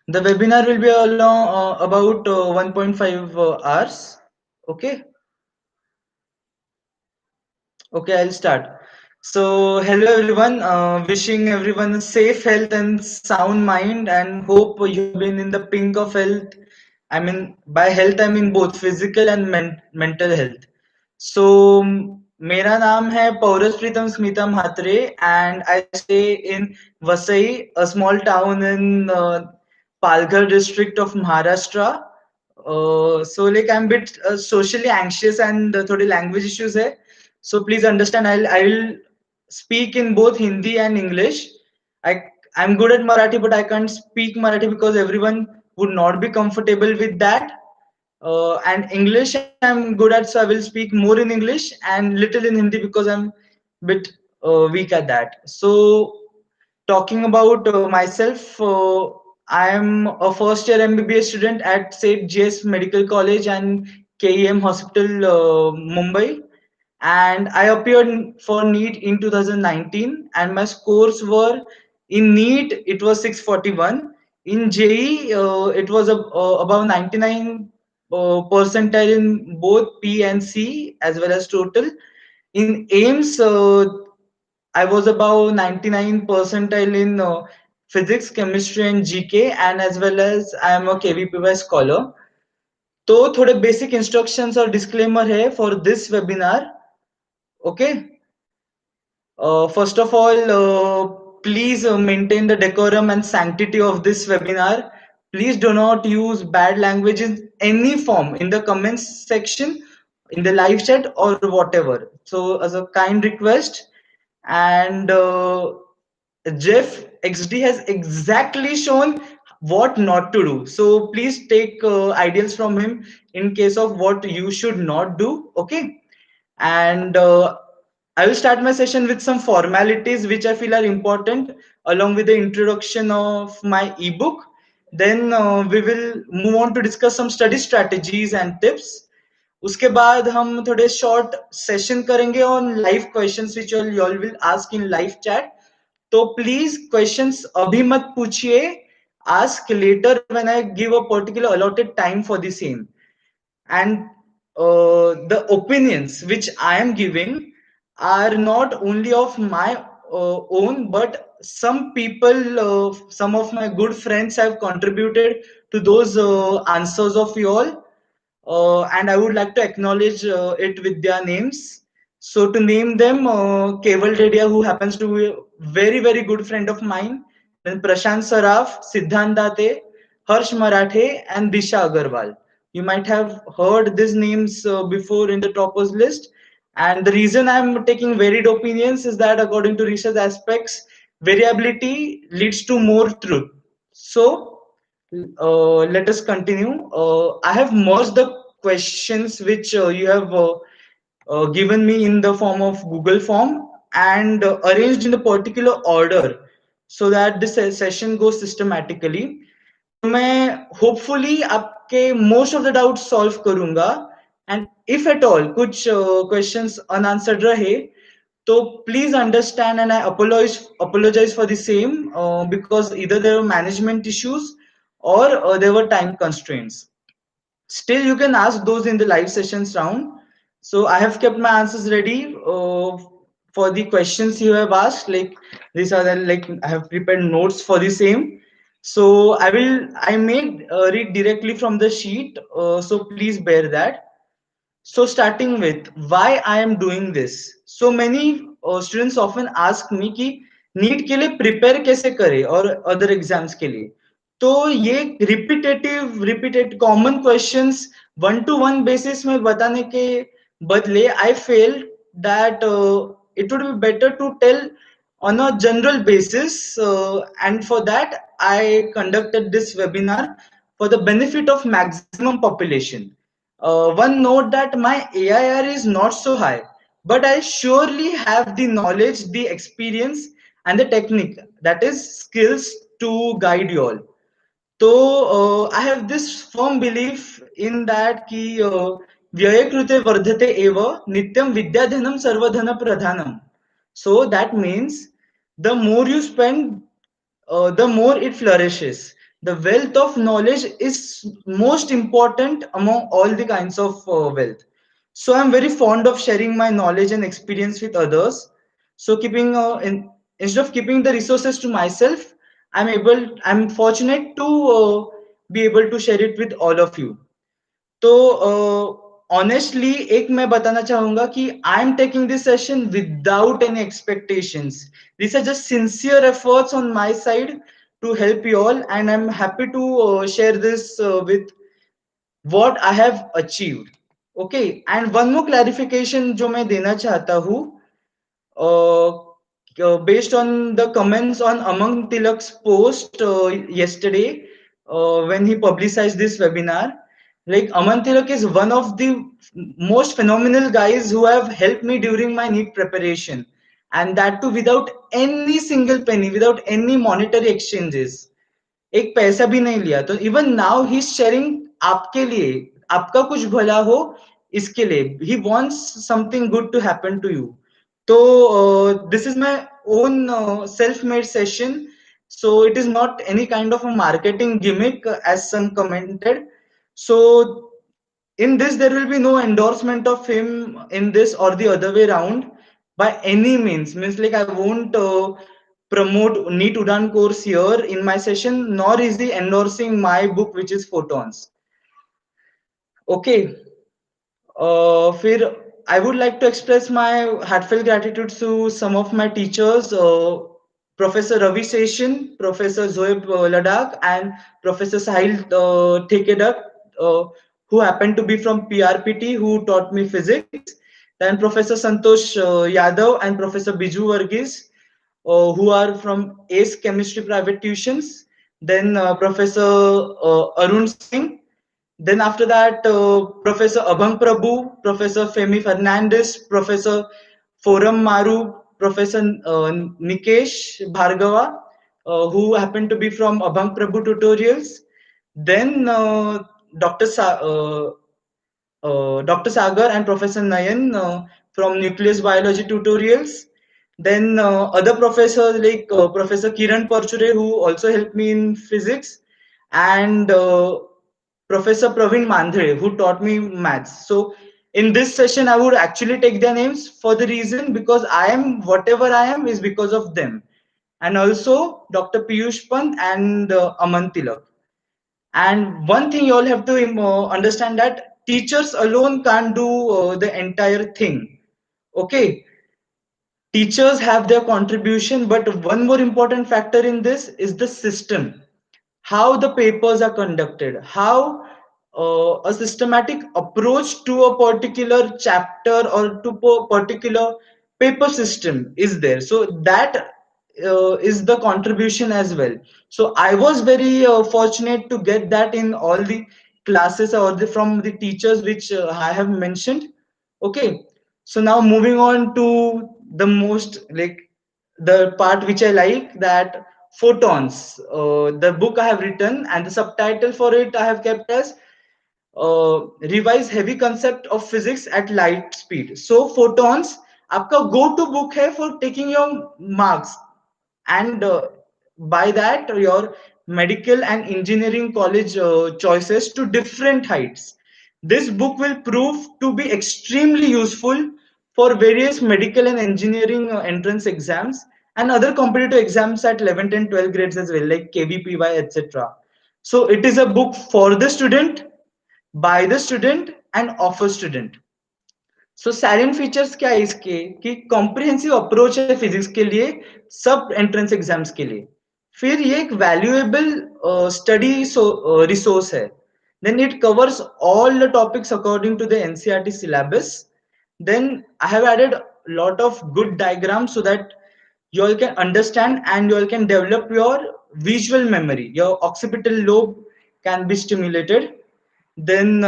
The webinar will be along about 1.5 hours. Okay. Okay, I'll start. So, hello everyone. Wishing everyone a safe health and sound mind, and hope you have been in the pink of health. I mean, by health, I mean both physical and mental health. So, मेरा नाम है पौरस प्रीतम Smita Mhatre, and I stay in Vasai, a small town in Palghar district of Maharashtra. So like I'm a bit socially anxious and थोड़ी language issues है. So please understand, I will speak in both Hindi and English. I I'm good at Marathi, but I can't speak Marathi because everyone would not be comfortable with that. And English I'm good at, so I will speak more in English and little in Hindi because I'm bit weak at that. So talking about myself, I am a first year MBBS student at St. JS Medical College and KEM Hospital, Mumbai. And I appeared for NEET in 2019, and my scores were in NEET it was 641. In JEE, it was above 99 percentile in both P and C as well as total. In AIMS, I was above 99 percentile in physics, chemistry, and GK, and as well as I am a KVPY scholar. तो थोड़े basic instructions और disclaimer है for this webinar. Okay. First of all, please maintain the decorum and sanctity of this webinar. Please do not use bad language in any form in the comments section, in the live chat, or whatever. So, as a kind request, and Jeff XD has exactly shown what not to do. So, please take ideas from him in case of what you should not do. Okay. And I will start my session with some formalities which I feel are important, along with the introduction of my ebook. Then we will move on to discuss some study strategies and tips. उसके बाद हम थोड़े short session करेंगे on live questions which you all will ask in live chat. तो please questions अभी मत पूछिए, ask later when I give a particular allotted time for the same. And the opinions which I am giving are not only of my own, but some people, some of my good friends have contributed to those answers of you all, and I would like to acknowledge it with their names. So to name them, Keval Dedia, who happens to be a very very good friend of mine, then Prashant Saraf, Siddhant Date, Harsh Marathe, and Disha Agarwal. You might have heard these names before in the toppers list. And the reason I'm taking varied opinions is that according to research aspects, variability leads to more truth. So let us continue. I have merged the questions which you have given me in the form of Google form and arranged in a particular order so that this session goes systematically. तो मैं hopefully आपके most of the doubts solve करूंगा, and if at all कुछ questions unanswered रहे तो please understand, and I apologize for the same, because either there were management issues or there were time constraints. Still, you can ask those in the live sessions round. So I have kept my answers ready for the questions you have asked. Like these are the, like I have prepared notes for the same. So I may read directly from the sheet. So please bear that. So starting with why I am doing this. So many students often ask me कि NEET के लिए prepare कैसे करें और other exams के लिए. तो ये repetitive common questions one to one basis में बताने के बदले I feel that it would be better to tell on a general basis, and for that I conducted this webinar for the benefit of maximum population. One note that my AIR is not so high, but I surely have the knowledge, the experience, and the technique, that is, skills to guide you all. So I have this firm belief in that कि व्ययकृते वर्धते एव नित्यम विद्याधनम सर्वधन प्रधानम. So that means the more you spend, the more it flourishes. The wealth of knowledge is most important among all the kinds of wealth. So I'm very fond of sharing my knowledge and experience with others. So instead of keeping the resources to myself, I'm fortunate to be able to share it with all of you. तो honestly एक मैं बताना चाहूंगा कि I am taking this session without any expectations. These are just sincere efforts on my side to help you all, and I'm happy to share this with what I have achieved. Okay, and one more clarification जो मैं देना चाहता हूँ, uh, based on the comments on Amang Tilak's post yesterday when he publicized this webinar. Like Aman Tilak is one of the most phenomenal guys who have helped me during my NEET preparation, and that too without any single penny, without any monetary exchanges. एक पैसा भी नहीं लिया. तो even now he sharing आपके लिए, आपका कुछ भला हो, इसके लिए ही wants something good to happen to you. तो this is my own self made session, so it is not any kind of a marketing gimmick as some commented. So in this there will be no endorsement of him in this or the other way around by any means like I won't promote NEET Udan course here in my session, nor is he endorsing my book which is Photons. Okay. फिर I would like to express my heartfelt gratitude to some of my teachers, Professor Ravi Seshan, Professor Zoeb Ladakh, and Professor Sahil Thekedak, who happened to be from PRPT, who taught me physics. Then Professor Santosh Yadav and Professor Biju Varghese, who are from ACE Chemistry Private Tuitions. Then Professor Arun Singh. Then after that, Professor Abhang Prabhu, Professor Femi Fernandez, Professor Foram Maru, Professor Nikesh Bhargava, who happened to be from Abhang Prabhu Tutorials. Then Dr. Sagar and Professor Nayan from Nucleus Biology Tutorials. Then other professors like Professor Kiran Parchure, who also helped me in physics, and Professor Praveen Mandre, who taught me maths. So in this session, I would actually take their names for the reason because I am whatever I am is because of them. And also Dr. Piyush Pant and Aman Tilak. And one thing you all have to understand that teachers alone can't do the entire thing. Okay, teachers have their contribution, but one more important factor in this is the system, how the papers are conducted, how a systematic approach to a particular chapter or to a particular paper system is there. So that is the contribution as well. So I was very fortunate to get that in all the classes or from the teachers which I have mentioned. Okay, so now moving on to the most like the part which I like, that Photons, the book I have written, and the subtitle for it I have kept as Revise Heavy Concept of Physics at Light Speed. So Photons आपका go to book है for taking your marks, and by that your medical and engineering college choices to different heights. This book will prove to be extremely useful for various medical and engineering entrance exams and other competitive exams at 11th and 12th grades as well, like KVPY, etc. So it is a book for the student, by the student, and of a student. So salient features क्या है इसके कि comprehensive approach है physics के लिए, सब entrance exams के लिए. फिर ये एक वैल्यूएबल स्टडी रिसोर्स है. Then it covers all the topics according to the NCERT syllabus. Then I have added lot of good diagrams so that you all can understand and you all can develop your visual memory. Your occipital lobe can be stimulated. Then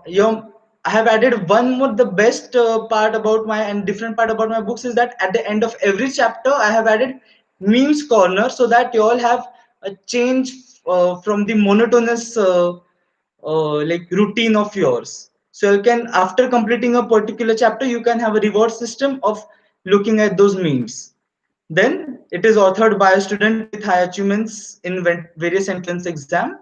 your I have added one more. The best part about my and different part about my books is that at the end of every chapter, I have added memes corner so that you all have a change from the monotonous like routine of yours. So you can, after completing a particular chapter, you can have a reward system of looking at those memes. Then it is authored by a student with high achievements in various entrance exam.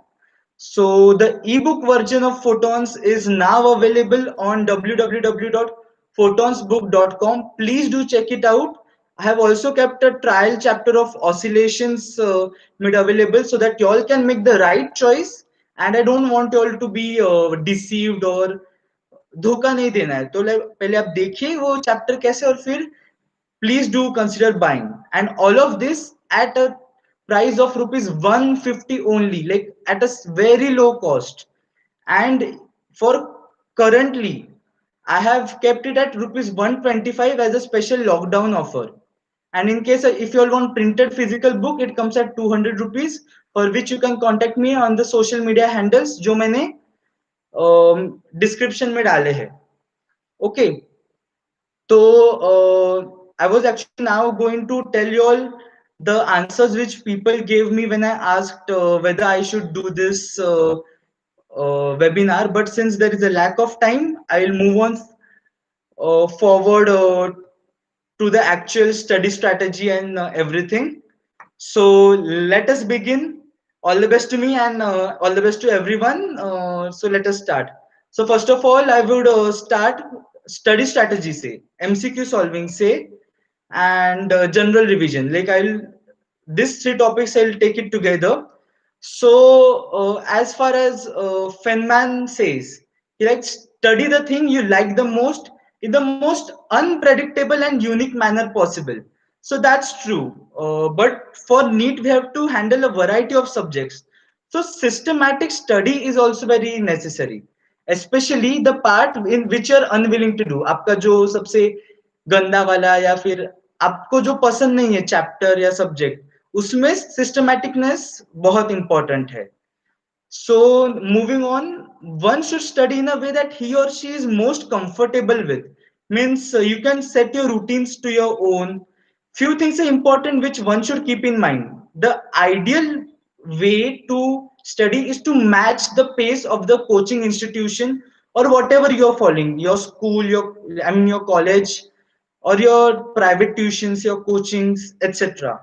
So the ebook version of Photons is now available on www.photonsbook.com. Please do check it out. I have also kept a trial chapter of oscillations made available so that y'all can make the right choice. And I don't want y'all to be deceived or धोखा नहीं देना है तो पहले आप देखिए वो chapter कैसे और फिर please do consider buying, and all of this at a price of rupees 150 only, like at a very low cost. And for currently I have kept it at rupees 125 as a special lockdown offer. And in case if you all want printed physical book, it comes at 200 rupees, for which you can contact me on the social media handles जो मैंने description में डाले हैं. Okay, so I was actually now going to tell you all the answers which people gave me when I asked whether I should do this webinar. But since there is a lack of time, I will move on forward to the actual study strategy and everything. So let us begin. All the best to me and all the best to everyone. So let us start. So first of all, I would start study strategy say, MCQ solving say, and general revision. Like I'll these three topics I'll take it together. So as far as Feynman says, he likes study the thing you like the most in the most unpredictable and unique manner possible. So that's true. But for NEET, we have to handle a variety of subjects. So systematic study is also very necessary, especially the part in which you're unwilling to do. आपका जो सबसे गंदा वाला या फिर आपको जो पसंद नहीं है चैप्टर या सब्जेक्ट, उसमें सिस्टमैटिकनेस बहुत इंपॉर्टेंट है. So moving on, one should study in a way that he or she is most comfortable with. Means you can set your routines to your own. Few things are important which one should keep in mind. The ideal way to study is to match the pace of the coaching institution or whatever you're following, your school, your college, or your private tuitions, your coachings, etc.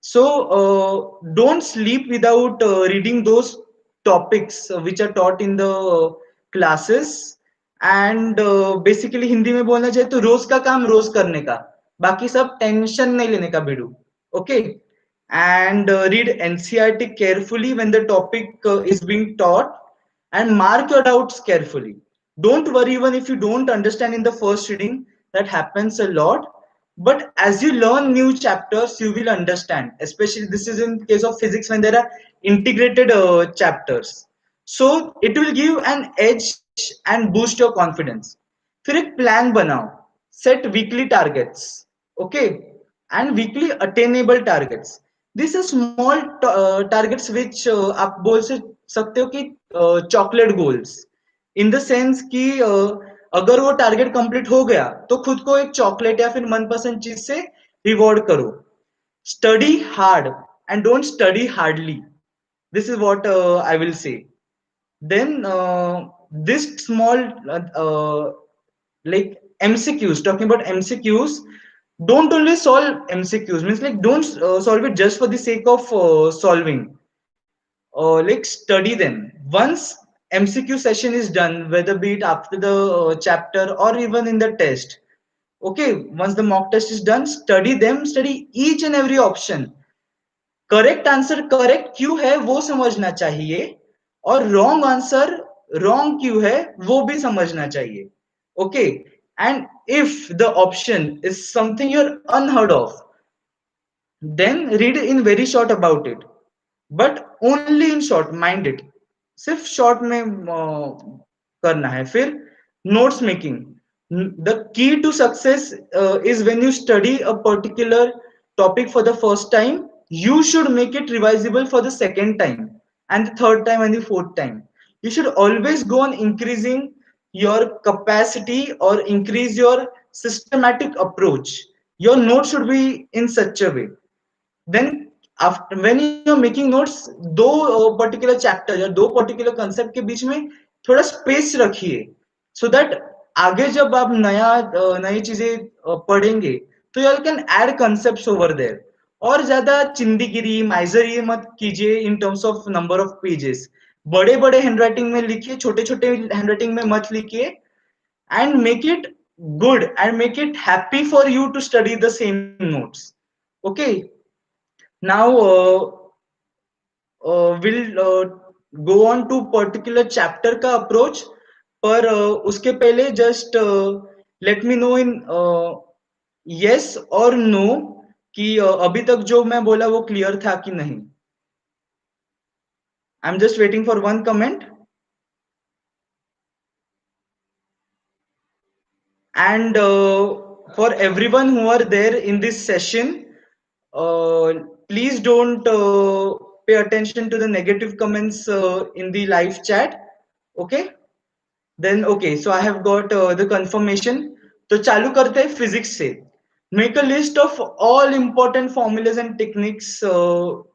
So don't sleep without reading those topics which are taught in the classes. And basically Hindi में बोलना चाहिए तो रोज का काम रोज करने का, बाकी सब टेंशन नहीं लेने का बेडू. Okay, and read NCERT carefully when the topic is being taught, and mark your doubts carefully. Don't worry even if you don't understand in the first reading. That happens a lot, but as you learn new chapters you will understand, especially this is in case of physics when there are integrated chapters. So it will give an edge and boost your confidence. फिर एक plan बनाओ, set weekly targets, okay, and weekly attainable targets. These are small targets which आप बोल सकते हो कि chocolate goals, in the sense कि अगर वो टारगेट कंप्लीट हो गया तो खुद को एक चॉकलेट या फिर मनपसंद चीज से रिवॉर्ड करो. Study hard and don't study hardly. This is what I will say. Then this small like MCQs, talking about MCQs, don't only solve MCQs, means like don't solve it just for the sake of solving. Like study them. Once MCQ session is done, whether be it after the chapter or even in the test. Okay, once the mock test is done, study them, study each and every option. Correct answer correct क्यों है वो समझना चाहिए, और wrong answer wrong क्यों है वो भी समझना चाहिए. Okay, and if the option is something you're unheard of, then read in very short about it, but only in short, mind it. सिर्फ शॉर्ट में करना है. फिर notes making. The key to success is when you study a particular topic for the first time, you should make it revisable for the second time and the third time and the fourth time. You should always go on increasing your capacity or increase your systematic approach. Your notes should be in such a way. Then after when you're making notes, दो particular chapter या दो particular concept के बीच में थोड़ा space रखिए, so that आगे जब आप नई चीजें पढ़ेंगे तो you all can add concepts over there. और ज्यादा चिंदीगिरी माइजरी मत कीजिए इन terms of number of pages. बड़े बड़े हैंडराइटिंग में लिखिए, छोटे छोटे हैंडराइटिंग में मत लिखिए. And make it good and make it happy for you to study the same notes. Okay, now we'll go on to particular chapter का approach. पर उसके पहले just let me know in yes or no कि अभी तक जो मैं बोला वो क्लियर था कि नहीं. I'm just waiting for one comment. And for everyone who are there in this session, uh, please don't pay attention to the negative comments in the live chat. Okay, then okay, so I have got the confirmation. तो चालू करते हैं physics से. Make a list of all important formulas and techniques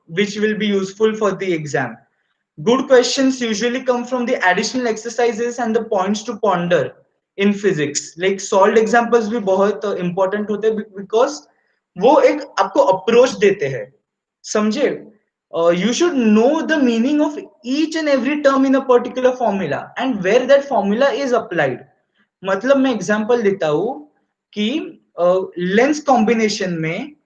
which will be useful for the exam. Good questions usually come from the additional exercises and the points to ponder in physics. Like solved examples भी बहुत important होते हैं because वो एक आपको approach देते हैं. समझे? You should know the meaning of each and every term in a particular formula and where that formula is applied. मतलब मैं एग्जांपल देता हूँ कि लेंस कॉम्बिनेशन में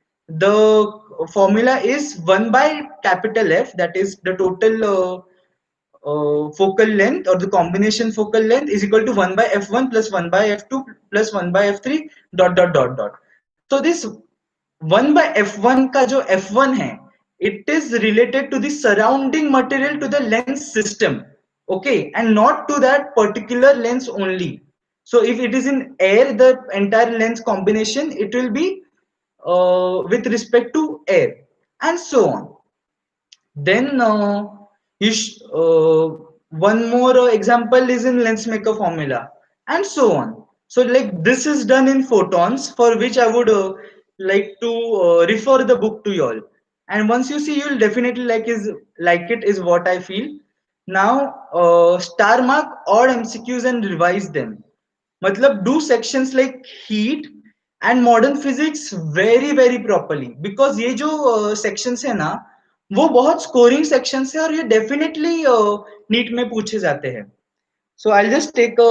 the formula is 1 by capital F, that is the total focal length or the combination focal length is equal to 1 by f1 plus 1 by f2 plus 1 by f3 dot dot dot dot. So this 1 by f1 का जो f1 है, it is related to the surrounding material to the lens system, okay, and not to that particular lens only. So if it is in air, the entire lens combination, it will be with respect to air, and so on. Then one more example is in lens maker formula, and so on. So like this is done in photons, for which I would like to refer the book to you all. And once you see, you'll definitely like it is what I feel. Now star mark odd MCQs and revise them. मतलब do sections like heat and modern physics very very properly, because ये जो sections है ना, वो बहुत scoring sections है और ये डेफिनेटली नीट में पूछे जाते हैं. So I just take a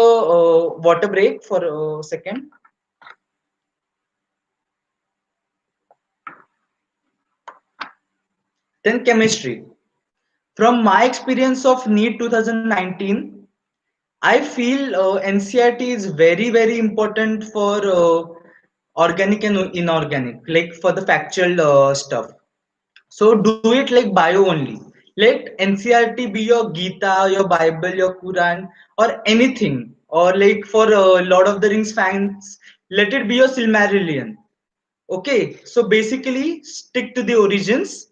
water break for a second. Then chemistry. From my experience of NEET 2019, I feel NCERT is very very important for organic and inorganic, like for the factual stuff. So do it like bio only. Let NCRT be your Gita, your Bible, your Quran, or anything. Or like for Lord of the Rings fans, let it be your Silmarillion. Okay, so basically stick to the origins.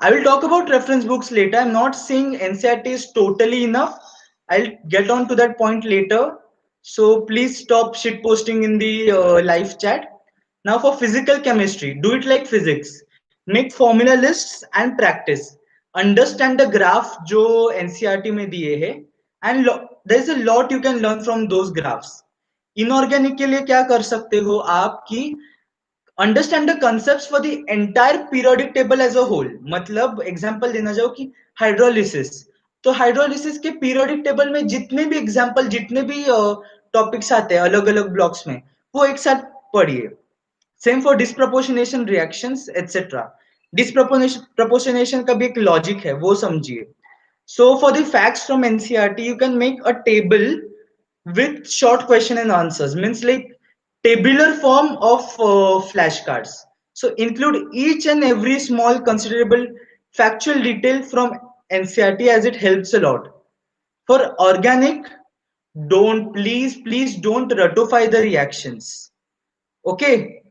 I will talk about reference books later. I'm not saying NCRT is totally enough. I'll get on to that point later. So please stop shit posting in the live chat. Now for physical chemistry, do it like physics. Make formula lists and practice. Understand the graph जो NCRT में दिए है, and there's a lot you can learn from those graphs. Inorganic के लिए क्या कर सकते हो आप कि understand the concepts for the entire periodic table as a whole. मतलब एग्जांपल देना जाओ कि हाइड्रोलिसिस, तो हाइड्रोलिसिस के पीरियोडिक टेबल में जितने भी एग्जांपल, जितने भी टॉपिक्स आते हैं अलग अलग ब्लॉक्स में, वो एक साथ पढ़िए. Same for disproportionation reactions etcetera. Disproportionation का भी एक लॉजिक है, वो समझिए. So for the facts from NCRT, you can make a table with short question and answers. Means like tabular form of flashcards. So include each and every small considerable factual detail from NCRT as it helps a lot. For organic, don't please don't ratify the reactions. Okay,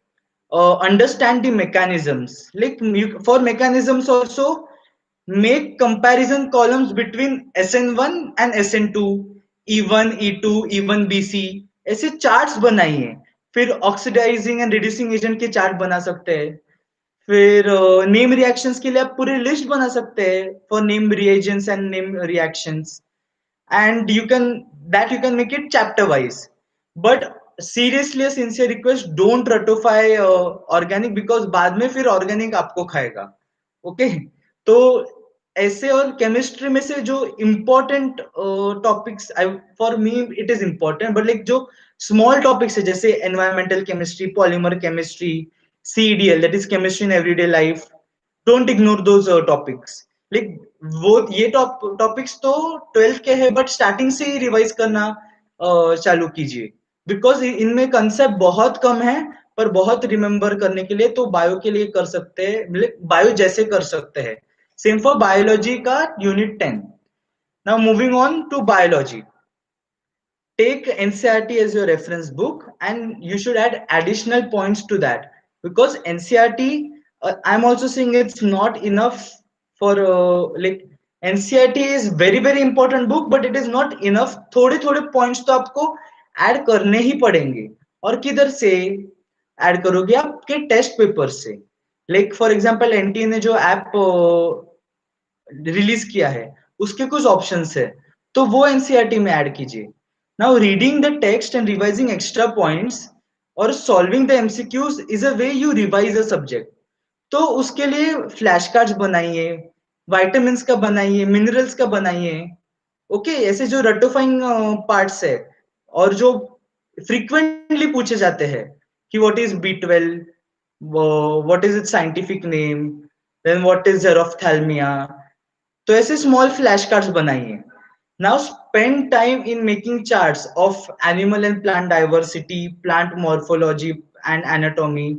understand the mechanisms. Like for mechanisms also, make comparison columns between SN1 and SN2, E1, E2, E1, BC. ऐसे charts बनाइए. फिर oxidising and reducing agent के chart बना सकते हैं. फिर name reactions के लिए आप पूरे लिस्ट बना सकते हैं for name reagents and name reactions. And you can make it chapter wise. But seriously sincere request, don't रटोफाई ऑर्गेनिक, बिकॉज बाद में फिर ऑर्गेनिक आपको खाएगा। ओके, तो ऐसे और केमिस्ट्री में से जो important topics, for me it is important, but like जो स्मॉल टॉपिक्स है जैसे environmental chemistry, polymer chemistry, CDL, that is chemistry in everyday life, don't ignore those topics. Like वो ये टॉपिक्स तो 12th के है, बट स्टार्टिंग से ही revise करना चालू कीजिए, बिकॉज इनमें कंसेप्ट बहुत कम है पर बहुत रिमेम्बर करने के लिए, तो बायो के लिए कर सकते हैं, बायो जैसे कर सकते हैं। सेम फॉर बायोलॉजी का unit 10। Now moving on to biology, take NCERT as your reference book, and you should add additional points to that, because NCERT, I'm also saying it's not enough for like NCERT is very important book, but it is not enough. थोड़े थोड़े points तो आपको add करने ही पड़ेंगे, और किधर से add करोगे? आपके टेस्ट पेपर से। लाइक फॉर एग्जांपल एनटीए ने जो ऐप रिलीज किया है, उसके कुछ ऑप्शंस है, तो वो एनसीईआरटी में ऐड कीजिए। Now reading the text and revising extra points और solving the MCQs is a way you revise a subject. तो उसके लिए फ्लैश कार्ड्स बनाइए, वाइटामिन्स का बनाइए, मिनरल्स का बनाइए। ओके, ऐसे जो रटोफाइंग पार्ट्स है और जो फ्रीक्वेंटली पूछे जाते हैं कि what is B12, what is its scientific name, then what is xerophthalmia, तो ऐसे स्मॉल फ्लैश कार्ड्स बनाइए। Now spend time in making charts of animal and plant diversity, plant morphology and anatomy,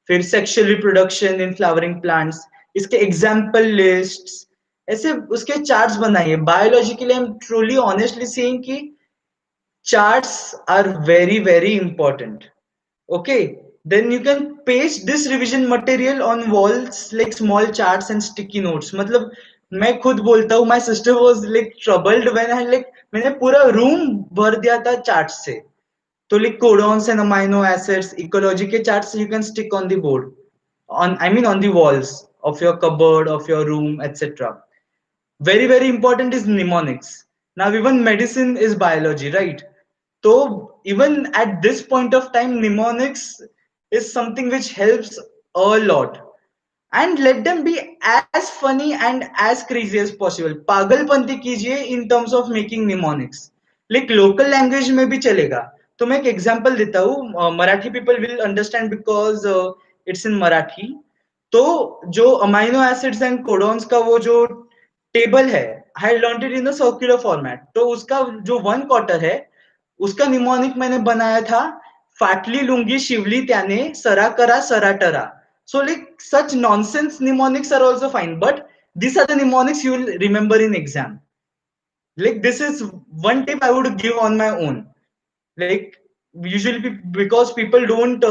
फिर sexual reproduction in flowering plants, इसके example lists, ऐसे उसके charts बनाइए। Biology के लिए I am truly honestly saying कि charts are very important. Okay, then you can paste this revision material on walls like small charts and sticky notes. मतलब मैं खुद बोलता हूँ, my sister was like troubled when I like मैंने पूरा room भर दिया था चार्ट से। तो like codons and amino acids, ecology के charts you can stick on the board, on I mean on the walls of your cupboard, of your room, etc. Very important is mnemonics. Now even medicine is biology, right? So even at this point of time, mnemonics is something which helps a lot, and let them be as funny and as crazy as possible. पागलपंती कीजिए in terms of making mnemonics. Like local language में भी चलेगा। तो मैं एक example देता हूँ, Marathi people will understand because it's in Marathi. तो जो अमाइनो एसिड्स एंड कोडॉन्स का वो जो टेबल है, I learn it in circular format, तो उसका जो 1 क्वार्टर है, उसका निमोनिक मैंने बनाया था, फाटली लुंगी शिवली त्याने सरा करा सरा ta-ra. So like such nonsense mnemonics are also fine, but these are the mnemonics you will remember in exam. Like this is one tip I would give on my own. Like usually because people don't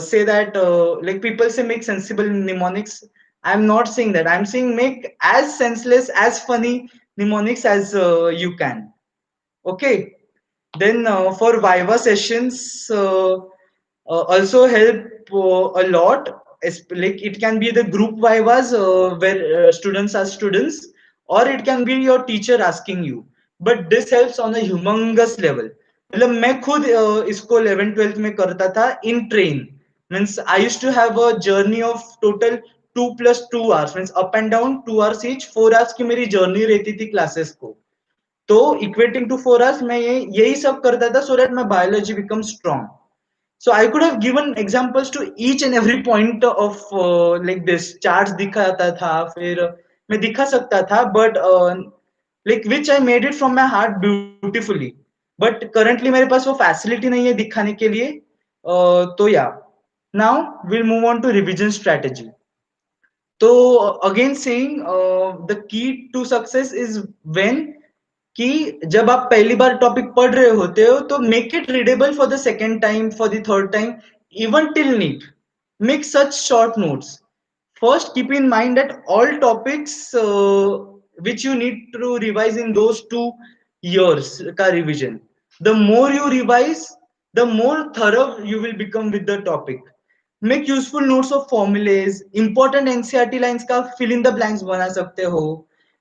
say that like people say make sensible mnemonics. I'm not saying that. I'm saying make as senseless, as funny mnemonics as you can. Okay. Then for Viva sessions also help a lot. Like it can be the group Vivas where students are students, or it can be your teacher asking you. But this helps on a humongous level. मतलब मैं खुद इसको 11th 12th में करता था in train. Means I used to have a journey of total 2 + 2 hours. Means up and down 2 hours each, 4 hours की मेरी journey रहती थी classes को। तो इक्वेटिंग टू 4 hours मैं यही सब करता था, so that my biology become strong. So I could have given examples to each and every point of like this, charts दिखाता था, फिर मैं दिखा सकता था, but like which I made it from my heart beautifully. But currently मेरे पास वो फैसिलिटी नहीं है दिखाने के लिए। तो या now will move on to revision strategy. तो again saying the key to success is when कि जब आप पहली बार टॉपिक पढ़ रहे होते हो, तो make it readable for the second time, for the third time, even till NEET. Make such short notes. First, keep in mind that all topics which you need to revise in those 2 years ka revision. The more you revise, the more thorough you will become with the topic. Make useful notes of formulas, important NCERT lines का fill in the blanks बना सकते हो.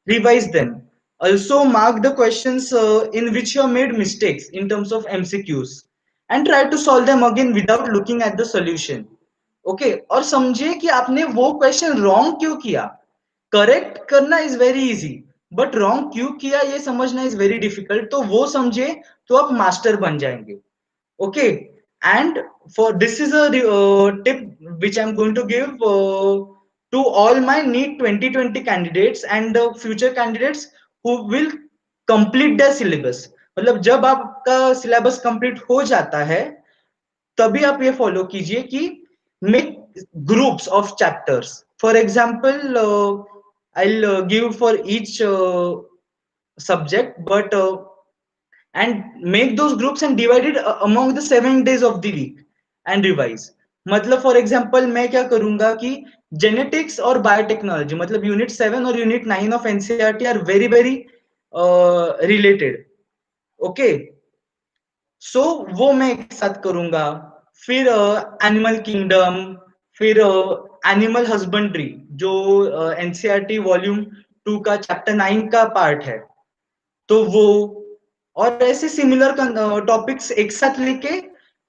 Revise them. Also mark the questions in which you have made mistakes in terms of MCQs. and try to solve them again without looking at the solution. Okay और समझिए कि आपने वो question wrong क्यों किया. करेक्ट करना is very easy, but wrong क्यों किया ये समझना इज वेरी डिफिकल्ट. तो वो समझे तो आप मास्टर बन जाएंगे. Okay, and for this is a tip which I'm going to give to all my NEET 2020 candidates and future candidates who will complete their syllabus. मतलब जब आपका सिलेबस कंप्लीट हो जाता है तभी आप ये फॉलो कीजिए कि make groups of chapters. For example I'll give for each subject, but and make those groups and divide it among the 7 days of the week and revise. मतलब फॉर एग्जाम्पल मैं क्या करूंगा कि जेनेटिक्स और biotechnology मतलब unit 7 और unit 9 of NCERT are very very related. Okay, so वो मैं एक साथ करूंगा. फिर एनिमल किंगडम, फिर एनिमल हस्बेंड्री जो एनसीईआरटी वॉल्यूम 2 का चैप्टर 9 का पार्ट है, तो वो और ऐसे सिमिलर टॉपिक्स एक साथ लेके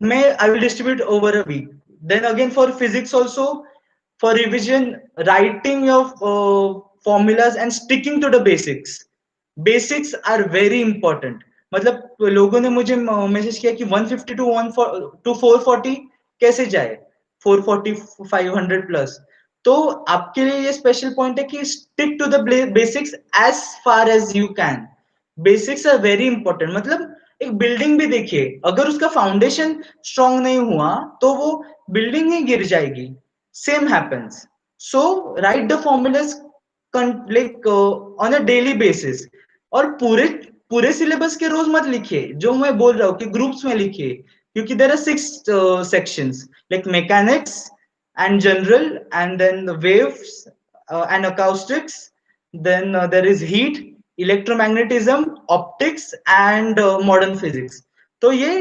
मैं I will distribute over a week. Then again for physics also, for revision, writing your formulas and sticking to the basics. Basics are very important. मतलब लोगों ने मुझे मैसेज किया कि 150 टू 440 कैसे जाए, 440 500 प्लस. तो आपके लिए ये स्पेशल पॉइंट है कि stick to the basics as far as you can. Basics are very important. मतलब एक बिल्डिंग भी देखिए, अगर उसका फाउंडेशन स्ट्रांग नहीं हुआ तो वो बिल्डिंग ही गिर जाएगी. Same happens. So right the formulas like on a daily basis. और पूरे पूरे सिलेबस के रोज मत लिखिए, जो मैं बोल रहा हूँ कि ग्रुप्स में लिखिए, क्योंकि there are 6 sections like mechanics and general, and then the waves and acoustics. Then there is heat, electromagnetism, optics and modern physics. तो ये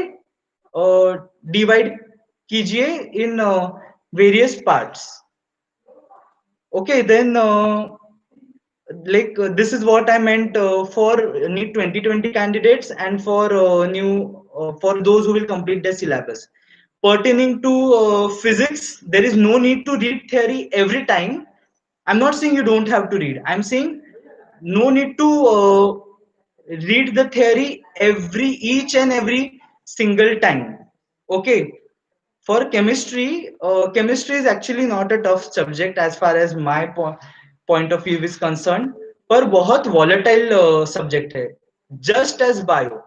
डिवाइड कीजिए in various parts. Okay, then this is what I meant for NEET 2020 candidates and for new for those who will complete their syllabus. Pertaining to physics, there is no need to read theory every time. I'm not saying you don't have to read. I'm saying no need to read the theory each and every single time. Okay, for chemistry, chemistry is actually not a tough subject as far as my point of view is concerned, पर बहुत volatile subject है, just as bio.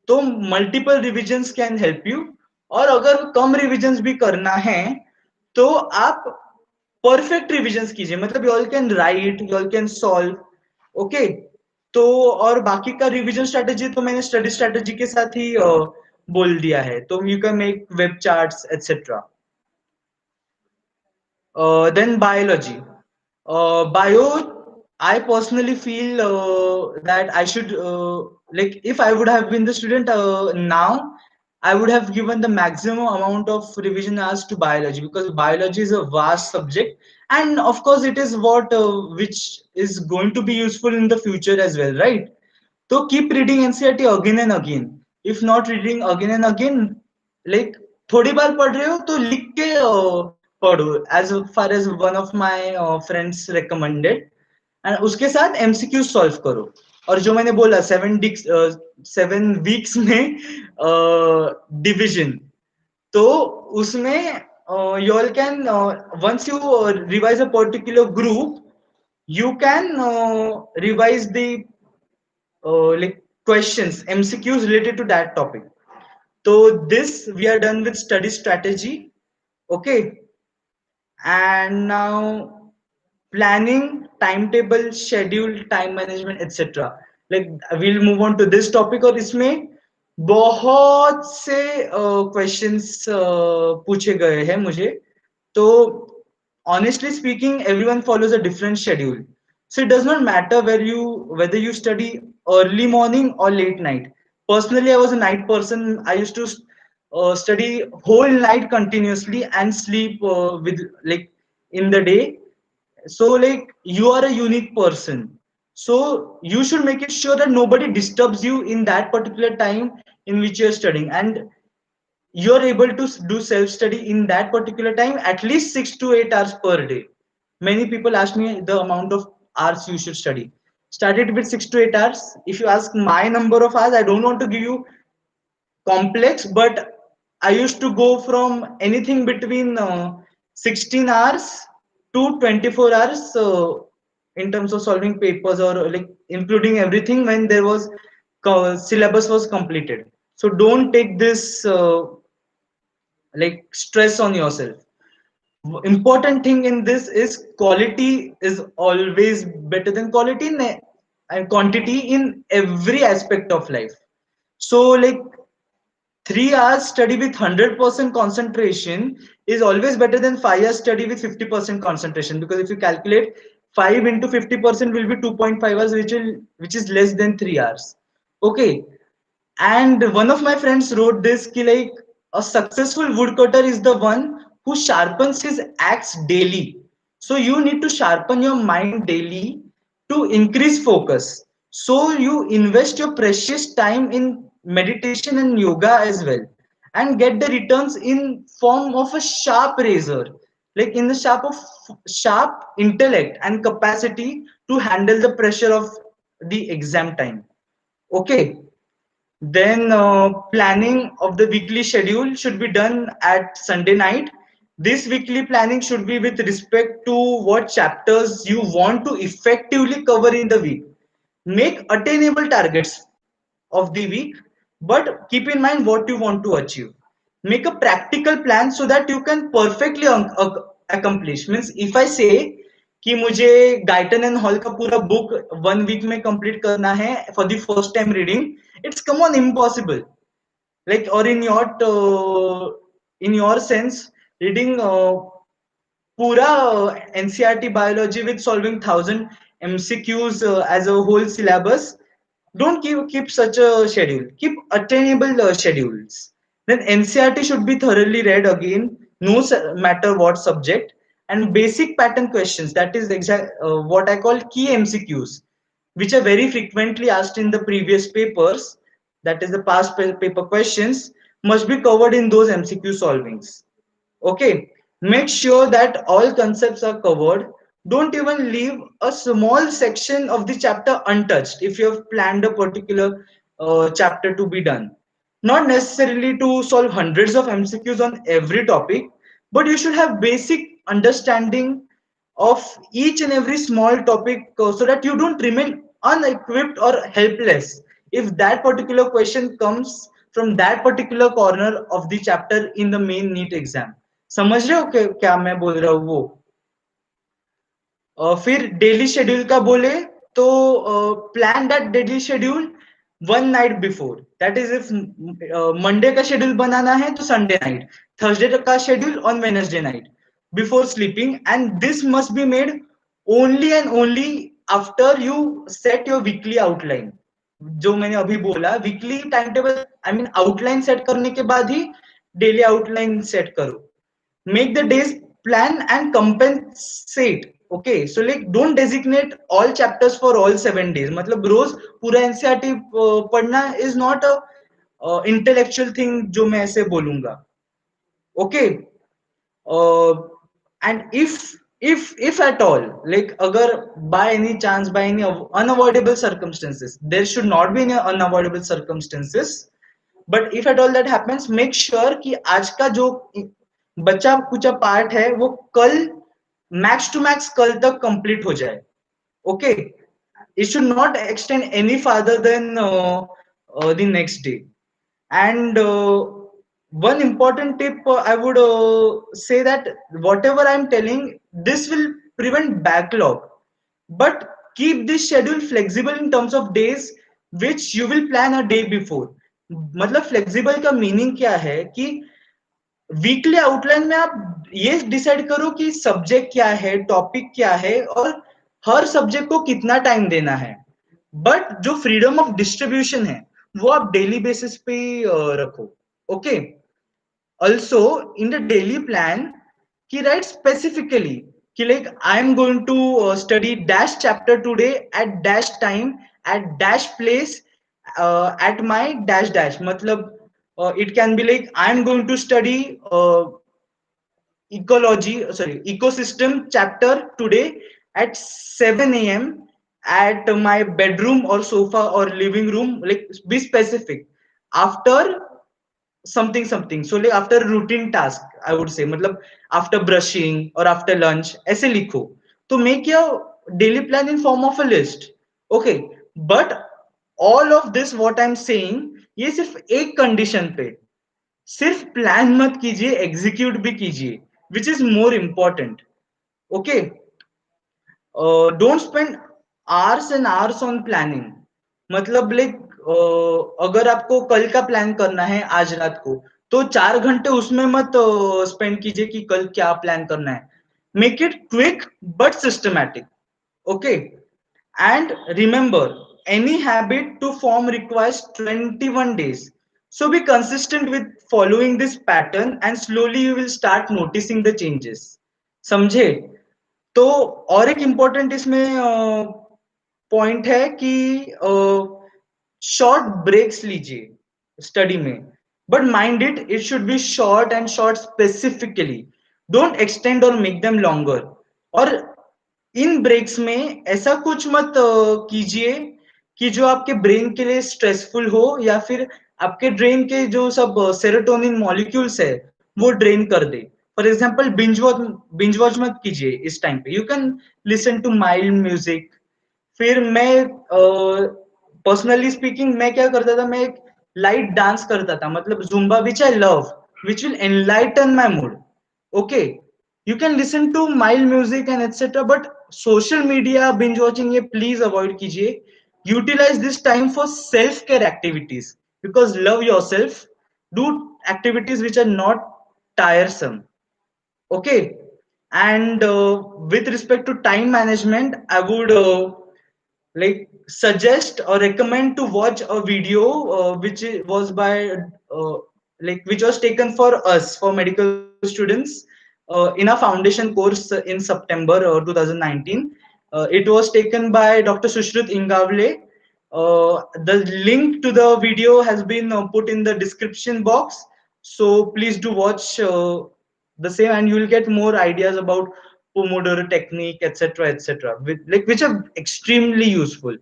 तो multiple revisions can help you. और अगर कम revisions भी करना है तो आप परफेक्ट रिविजन्स कीजिए. मतलब you all can write, you all can solve. Okay, तो और बाकी का रिवीजन स्ट्रेटेजी तो मैंने स्टडी स्ट्रेटेजी के साथ ही बोल दिया है. तो you can make web charts etcetera. Then biology. Bio, I personally feel that I should, like, if I would have been the student now, I would have given the maximum amount of revision as to biology, because biology is a vast subject, and of course, it is what which is going to be useful in the future as well, right? So keep reading NCERT again and again. If not reading again and again, like थोड़ी बार पढ़ रहे हो तो लिख के पढ़ो, as far as one of my friends recommended. And उसके साथ एमसीक्यू सॉल्व करो. और जो मैंने बोला 7 वीक्स में डिविजन, तो उसमें you all can once you revise a particular group, you can revise the like questions, MCQs related to that topic. So this we are done with study strategy. Okay, and now planning, timetable, schedule, time management, etc. Like we'll move on to this topic. और इसमें बहुत से questions पूछे गए हैं मुझे. तो honestly speaking, everyone follows a different schedule. So it does not matter whether you study early morning or late night. Personally, I was a night person. I used to study whole night continuously and sleep with like in the day. So like you are a unique person. So you should make it sure that nobody disturbs you in that particular time in which you're studying. And you're able to do self study in that particular time at least 6 to 8 hours per day. Many people ask me the amount of hours you should study. Start it with 6 to 8 hours. If you ask my number of hours, I don't want to give you complex, but I used to go from anything between 16 hours to 24 hours in terms of solving papers, or like including everything when there was syllabus was completed. So don't take this like stress on yourself. Important thing in this is quality is always better than quality and quantity in every aspect of life. So like 3 hours study with 100% concentration is always better than 5 hours study with 50% concentration, because if you calculate 5 into 50% will be 2.5 hours, which is less than 3 hours. Okay. And one of my friends wrote this ki like a successful woodcutter is the one who sharpens his axe daily. So you need to sharpen your mind daily to increase focus. So you invest your precious time in meditation and yoga as well, and get the returns in form of a sharp razor, like in the sharp intellect and capacity to handle the pressure of the exam time. Okay. Then planning of the weekly schedule should be done at Sunday night. This weekly planning should be with respect to what chapters you want to effectively cover in the week. Make attainable targets of the week, but keep in mind what you want to achieve. Make a practical plan so that you can perfectly accomplish. Means if I say कि मुझे Guyton and hall का पूरा book 1 week में complete करना है for the first time reading, it's come on impossible. Like, or in your sense, reading पूरा NCERT biology with solving 1,000 MCQs as a whole syllabus, don't keep such a schedule. Keep attainable schedules. Then NCERT should be thoroughly read again, no matter what subject. And basic pattern questions, that is what I call key MCQs, which are very frequently asked in the previous papers, that is the past paper questions, must be covered in those MCQ solvings. Okay, make sure that all concepts are covered. Don't even leave a small section of the chapter untouched if you have planned a particular chapter to be done. Not necessarily to solve hundreds of MCQs on every topic, but you should have basic understanding of each and every small topic, so that you don't remain unequipped or helpless if that particular question comes from that particular corner of the chapter in the main NEET exam. समझ रहे हो क्या मैं बोल रहा हूँ वो? फिर डेली शेड्यूल का बोले तो plan that daily schedule 1 night before, that is if Monday का शेड्यूल बनाना है तो संडे नाइट, थर्सडे का schedule on Wednesday night before sleeping, and this must be made only and only after you set your weekly outline. जो मैंने अभी बोला weekly time table, I mean outline set करने के बाद ही डेली आउटलाइन सेट करो. Make the day's plan and compensate. Okay, so like don't designate all chapters for all 7 days. मतलब रोज पूरा एनसीईआरटी पढ़ना is not a intellectual thing जो मैं ऐसे बोलूंगा. Okay. uh, and if at all, like agar by any chance, by any unavoidable circumstances, there should not be any unavoidable circumstances, but if at all that happens, make sure कि आज का जो बचा कुचा part है वो कल max to max कल तक कंप्लीट हो जाए. Okay, it should not extend any farther than the next day. And one important tip, I would say that whatever I'm telling, this will prevent backlog, but keep this schedule flexible in terms of days which you will plan a day before. मतलब flexible का meaning क्या है कि weekly outline में आप ये decide करो कि सब्जेक्ट क्या है, टॉपिक क्या है, और हर सब्जेक्ट को कितना टाइम देना है. बट जो फ्रीडम ऑफ डिस्ट्रीब्यूशन है वो आप डेली बेसिस पे रखो. Okay. Also in the daily plan कि राइट स्पेसिफिकली कि like I am going to study dash chapter today at dash time at dash place at my dash dash. मतलब It can be like I'm going to study ecosystem chapter today at 7 a.m. at my bedroom or sofa or living room. Like, be specific. After something something, so like after routine task, I would say, मतलब after brushing or after lunch ऐसे लिखो. तो make your daily plan in form of a list. Okay, but all of this what I'm saying, ये सिर्फ एक condition पे. सिर्फ plan मत कीजिए, एग्जीक्यूट भी कीजिए, which is more important. Okay, don't spend hours and hours on planning. मतलब लाइक अगर आपको कल का प्लान करना है आज रात को, तो 4 घंटे उसमें मत स्पेंड कीजिए कि कल क्या प्लान करना है. Make it quick but systematic. Okay, and remember, any habit to form requires 21 days. So be consistent with following this pattern and slowly you will start noticing the changes. समझे? तो और एक इम्पोर्टेंट इसमें point है कि short breaks लीजिए study में, but mind it should be short and short specifically. Don't extend और मेक देम लॉन्गर. और इन ब्रेक्स में ऐसा कुछ मत कीजिए कि जो आपके ब्रेन के लिए स्ट्रेसफुल हो, या फिर आपके ब्रेन के जो सब सेरोटोनिन मॉलिक्यूल्स है वो ड्रेन कर दे. फॉर एग्जाम्पल बिंज वॉच मत कीजिए इस टाइम पे. You can listen to mild music. फिर मैं पर्सनली स्पीकिंग, मैं क्या करता था, मैं एक लाइट डांस करता था, मतलब Zumba, which I love, which will enlighten my mood. Okay, you can listen to mild music and etc, but social media binge watching ये please avoid कीजिए. Utilize this time for self care activities, because love yourself. Do activities which are not tiresome. Okay, and with respect to time management, I would like suggest or recommend to watch a video was by like which was taken for us, for medical students, in a foundation course in September 2019. It was taken by Dr. Sushruth Ingavle. The link to the video has been put in the description box, so please do watch the same, and you will get more ideas about Pomodoro technique, etc., etc., which are extremely useful.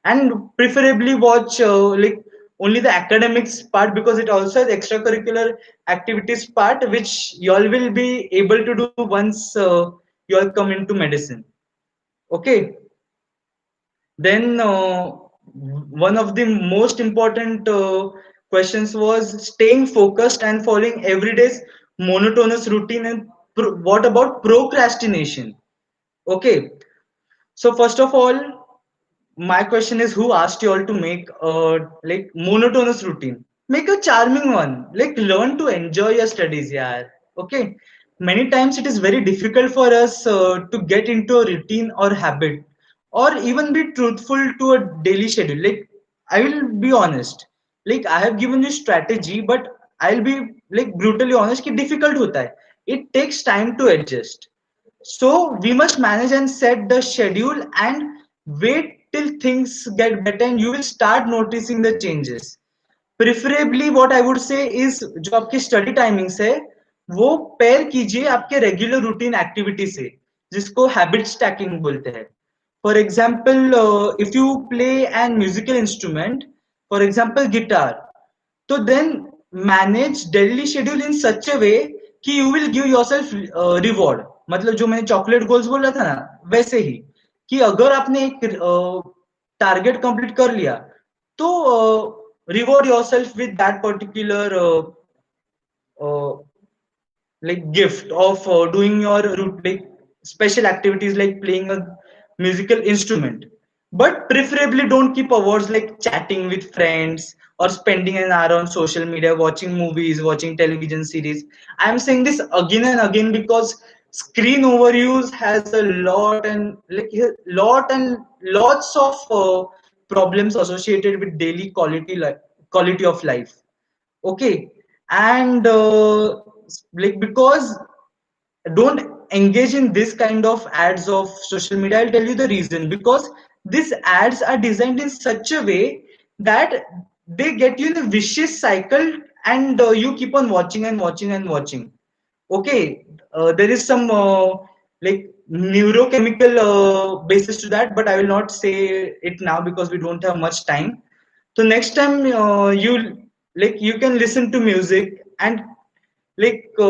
And preferably watch like only the academics part, because it also has extracurricular activities part, which you all will be able to do once you all come into medicine. Okay, then one of the most important questions was staying focused and following everyday's monotonous routine. And what about procrastination? Okay, so first of all, my question is, who asked you all to make a like monotonous routine? Make a charming one. Like, learn to enjoy your studies, yeah. Okay. Many times it is very difficult for us to get into a routine or habit, or even be truthful to a daily schedule. Like, I will be honest. Like, I have given you strategy, but I'll be like brutally honest. कि difficult होता है. It takes time to adjust. So we must manage and set the schedule and wait till things get better, and you will start noticing the changes. Preferably what I would say is, जो आपकी study timings है वो pair कीजिए आपके regular routine activity से, जिसको habit stacking बोलते हैं. For example, if you play an musical instrument, for example guitar, तो then manage daily schedule in such a way कि you will give yourself reward. मतलब जो मैंने चॉकलेट गोल्स बोला था ना, वैसे ही, कि अगर आपने एक टारगेट कंप्लीट कर लिया, तो reward yourself with that particular uh, like gift of doing your like special activities like playing a musical instrument. But preferably don't keep awards like chatting with friends or spending an hour on social media, watching movies, watching television series. I'm saying this again and again because screen overuse has a lot and like lot and lots of problems associated with daily quality of life. Okay, and like, because don't engage in this kind of ads of social media. I'll tell you the reason. Because these ads are designed in such a way that they get you in a vicious cycle, and you keep on watching and watching and watching. Okay, there is some like neurochemical basis to that, but I will not say it now because we don't have much time. So next time you can listen to music and like I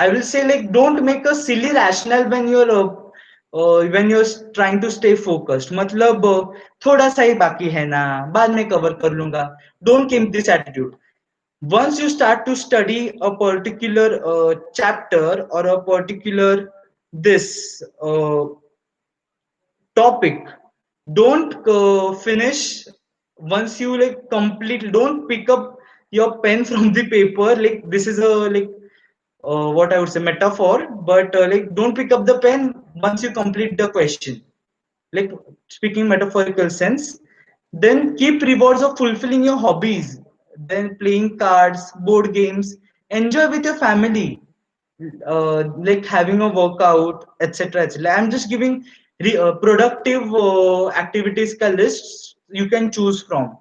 will say like don't make a silly rationale when you're trying to stay focused. मतलब थोड़ा सा ही बाकी है ना, बाद में cover कर लूंगा. Don't keep this attitude. Once you start to study a particular chapter or a particular this topic, don't finish once you like complete. Don't pick up your pen from the paper. Like this is a like what I would say metaphor, but like don't pick up the pen once you complete the question. Like speaking metaphorical sense, then keep rewards of fulfilling your hobbies, then playing cards, board games, enjoy with your family, like having a workout, etc. etc. I'm just giving productive activities ka lists you can choose from.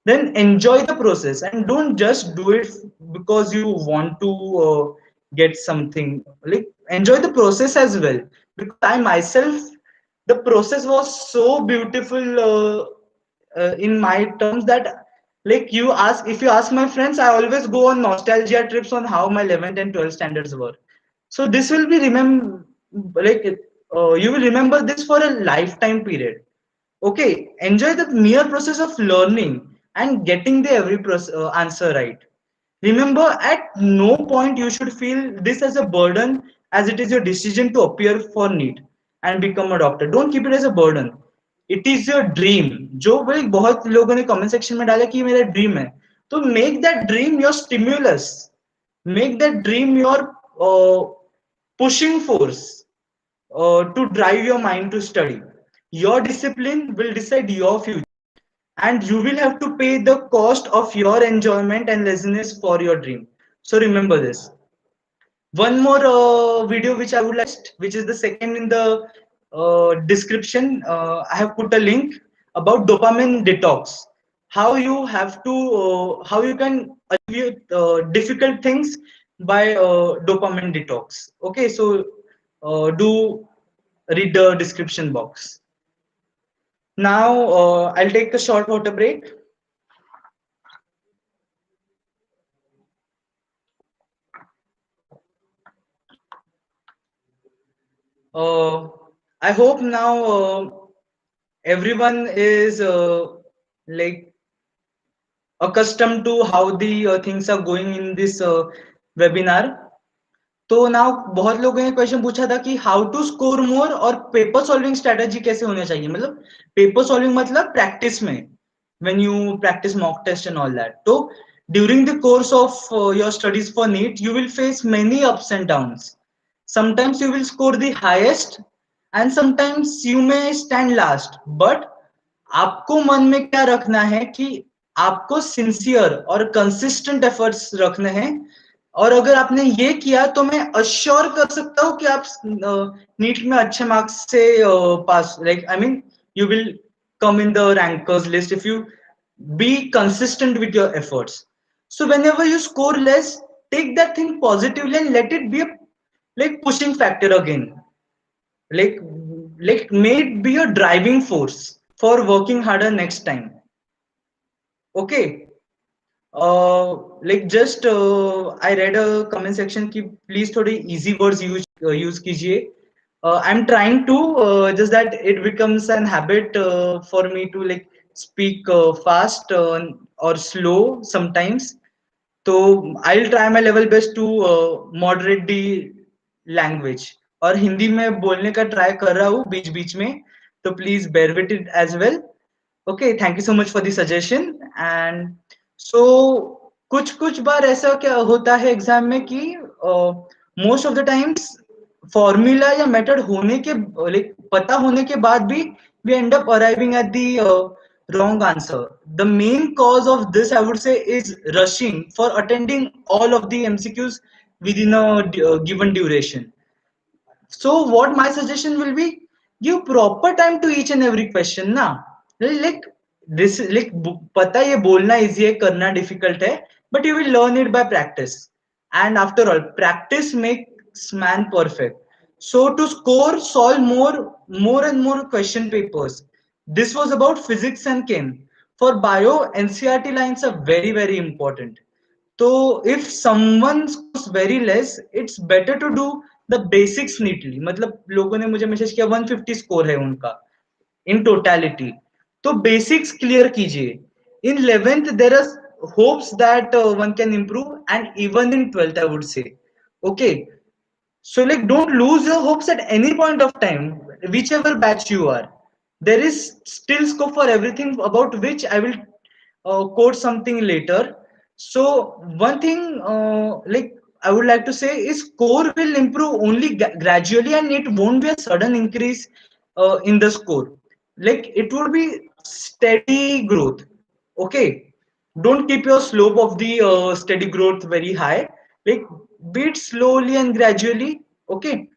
Then enjoy the process and don't just do it because you want to get something. Like enjoy the process as well, because I myself, the process was so beautiful in my terms that like you ask if you ask my friends, I always go on nostalgia trips on how my 11th and 12th standards were. So this will be remember like you will remember this for a lifetime period. Okay, enjoy the mere process of learning and getting the every answer right. Remember, at no point you should feel this as a burden, as it is your decision to appear for NEET and become a doctor. Don't keep it as a burden. It is your dream. जो भाई बहुत लोगों ने comment section में डाला कि ये मेरा dream है, तो make that dream your stimulus, make that dream your pushing force to drive your mind to study. Your discipline will decide your future, and you will have to pay the cost of your enjoyment and laziness for your dream. So remember this. One more video which I would like, which is the second in the description. I have put a link about dopamine detox. How you have to, how you can achieve difficult things by dopamine detox. Okay, so do read the description box. Now I'll take a short water break. Uh, I hope now everyone is like accustomed to how the things are going in this webinar. तो now बहुत लोगों ने question पूछा था कि how to score more और paper solving strategy कैसे होना चाहिए. मतलब पेपर सॉल्विंग मतलब प्रैक्टिस में, when you practice mock test and all that. So during the course of your studies for NEET, you will face many ups and downs. Sometimes you will score the highest and sometimes you may stand last. But आपको मन में क्या रखना है कि आपको sincere और consistent efforts रखने हैं. और अगर आपने ये किया तो मैं अश्योर कर सकता हूँ कि आप नीट में अच्छे मार्क्स से pass, like I mean you will come in the rankers list if you be consistent with your efforts. So whenever you score less, take that thing positively and let it be a like pushing factor again. like may it be a driving force for working harder next time. Okay. Like just I read a comment section कि please थोड़े easy words use कीजिए. I'm trying to just that it becomes an habit for me to like speak fast or slow sometimes. तो I'll try my level best to moderate the language. और हिंदी में बोलने का try कर रहा हूँ बीच बीच में, तो please bear with it as well. Okay, thank you so much for the suggestion. And so कुछ कुछ बार ऐसा क्या होता है एग्जाम में कि most of the times formula या मेथड होने के लाइक पता होने के बाद भी we end up arriving at the wrong answer. The main cause of this I would say is rushing for attending all of the MCQs within a given duration. So what my suggestion will be, give proper time to each and every question. Na, like this like पता है ये बोलना easy है, करना difficult है, but you will learn it by practice. And after all practice makes man perfect. So to score, solve more and more question papers. This was about physics and chem. For bio, NCRT lines are very very important. So if someone scores very less, it's better to do the basics neatly. मतलब लोगों ने मुझे message किया 150 score है उनका in totality, तो basics clear कीजिए. In 11th there are hopes that one can improve, and even in 12th I would say. Okay, so like don't lose your hopes at any point of time, whichever batch you are. There is still scope for everything, about which I will quote something later. So one thing like I would like to say is score will improve only gradually, and it won't be a sudden increase in the score. Like it would be steady growth. Okay, don't keep your slope of the steady growth very high. Like be it slowly and gradually. Okay,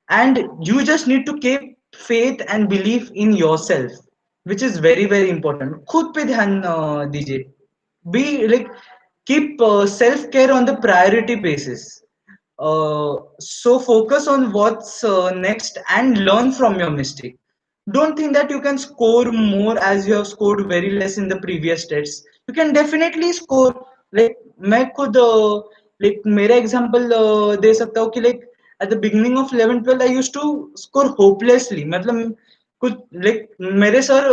and you just need to keep faith and belief in yourself, which is very very important. खुद पे ध्यान दीजिए. Be like keep self care on the priority basis. So focus on what's next and learn from your mistake. Don't think that you can score more as you have scored very less in the previous tests. You can definitely score. Like मैं खुद like मेरा example दे सकता हूँ कि like at the beginning of 11 12 I used to score hopelessly. मतलब कुछ like मेरे sir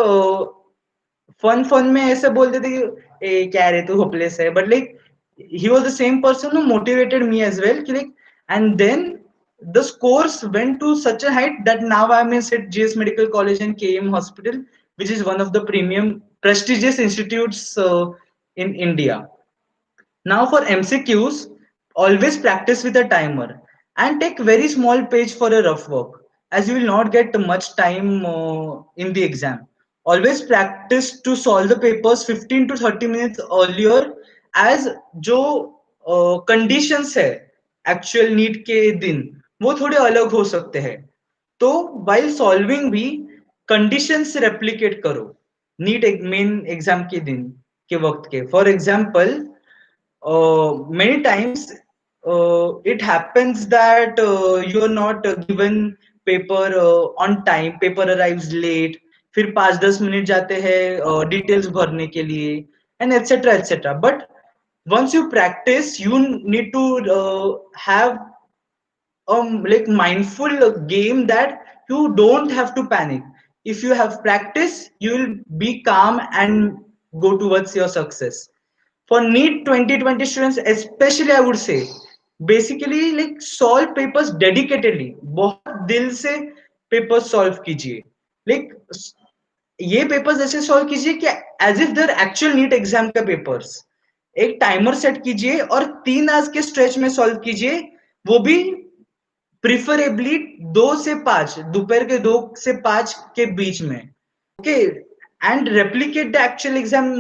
fun fun में ऐसे बोलते थे कि ए क्या रे तू होपलेस है, but like he was the same person who motivated me as well कि like, and then the scores went to such a height that now I'm in at GS Medical College and KM Hospital, which is one of the premium prestigious institutes in India. Now for MCQs, always practice with a timer and take very small page for a rough work, as you will not get much time in the exam. Always practice to solve the papers 15 to 30 minutes earlier, as जो conditions है actual NEET के दिन वो थोड़े अलग हो सकते हैं. तो while solving भी conditions replicate करो नीट मेन एग्जाम के दिन के वक्त के. For example many times it happens that you are not given paper on time, paper arrives late, फिर 5-10 मिनट जाते हैं डिटेल्स भरने के लिए, and etcetera etcetera. But once you practice you need to have like mindful game that you don't have to panic. If you have practice you will be calm and go towards your success. For NEET 2020 students especially I would say, basically like solve papers dedicatedly. बहुत दिल से papers solve कीजिए. Like ये papers ऐसे solve कीजिए कि as if there actual NEET exam का papers. एक टाइमर सेट कीजिए और 3 आवर्स के स्ट्रेच में सॉल्व कीजिए, वो भी प्रिफरेबली 2 से 5, दोपहर के 2 से 5 के बीच में. Okay, and replicate the actual exam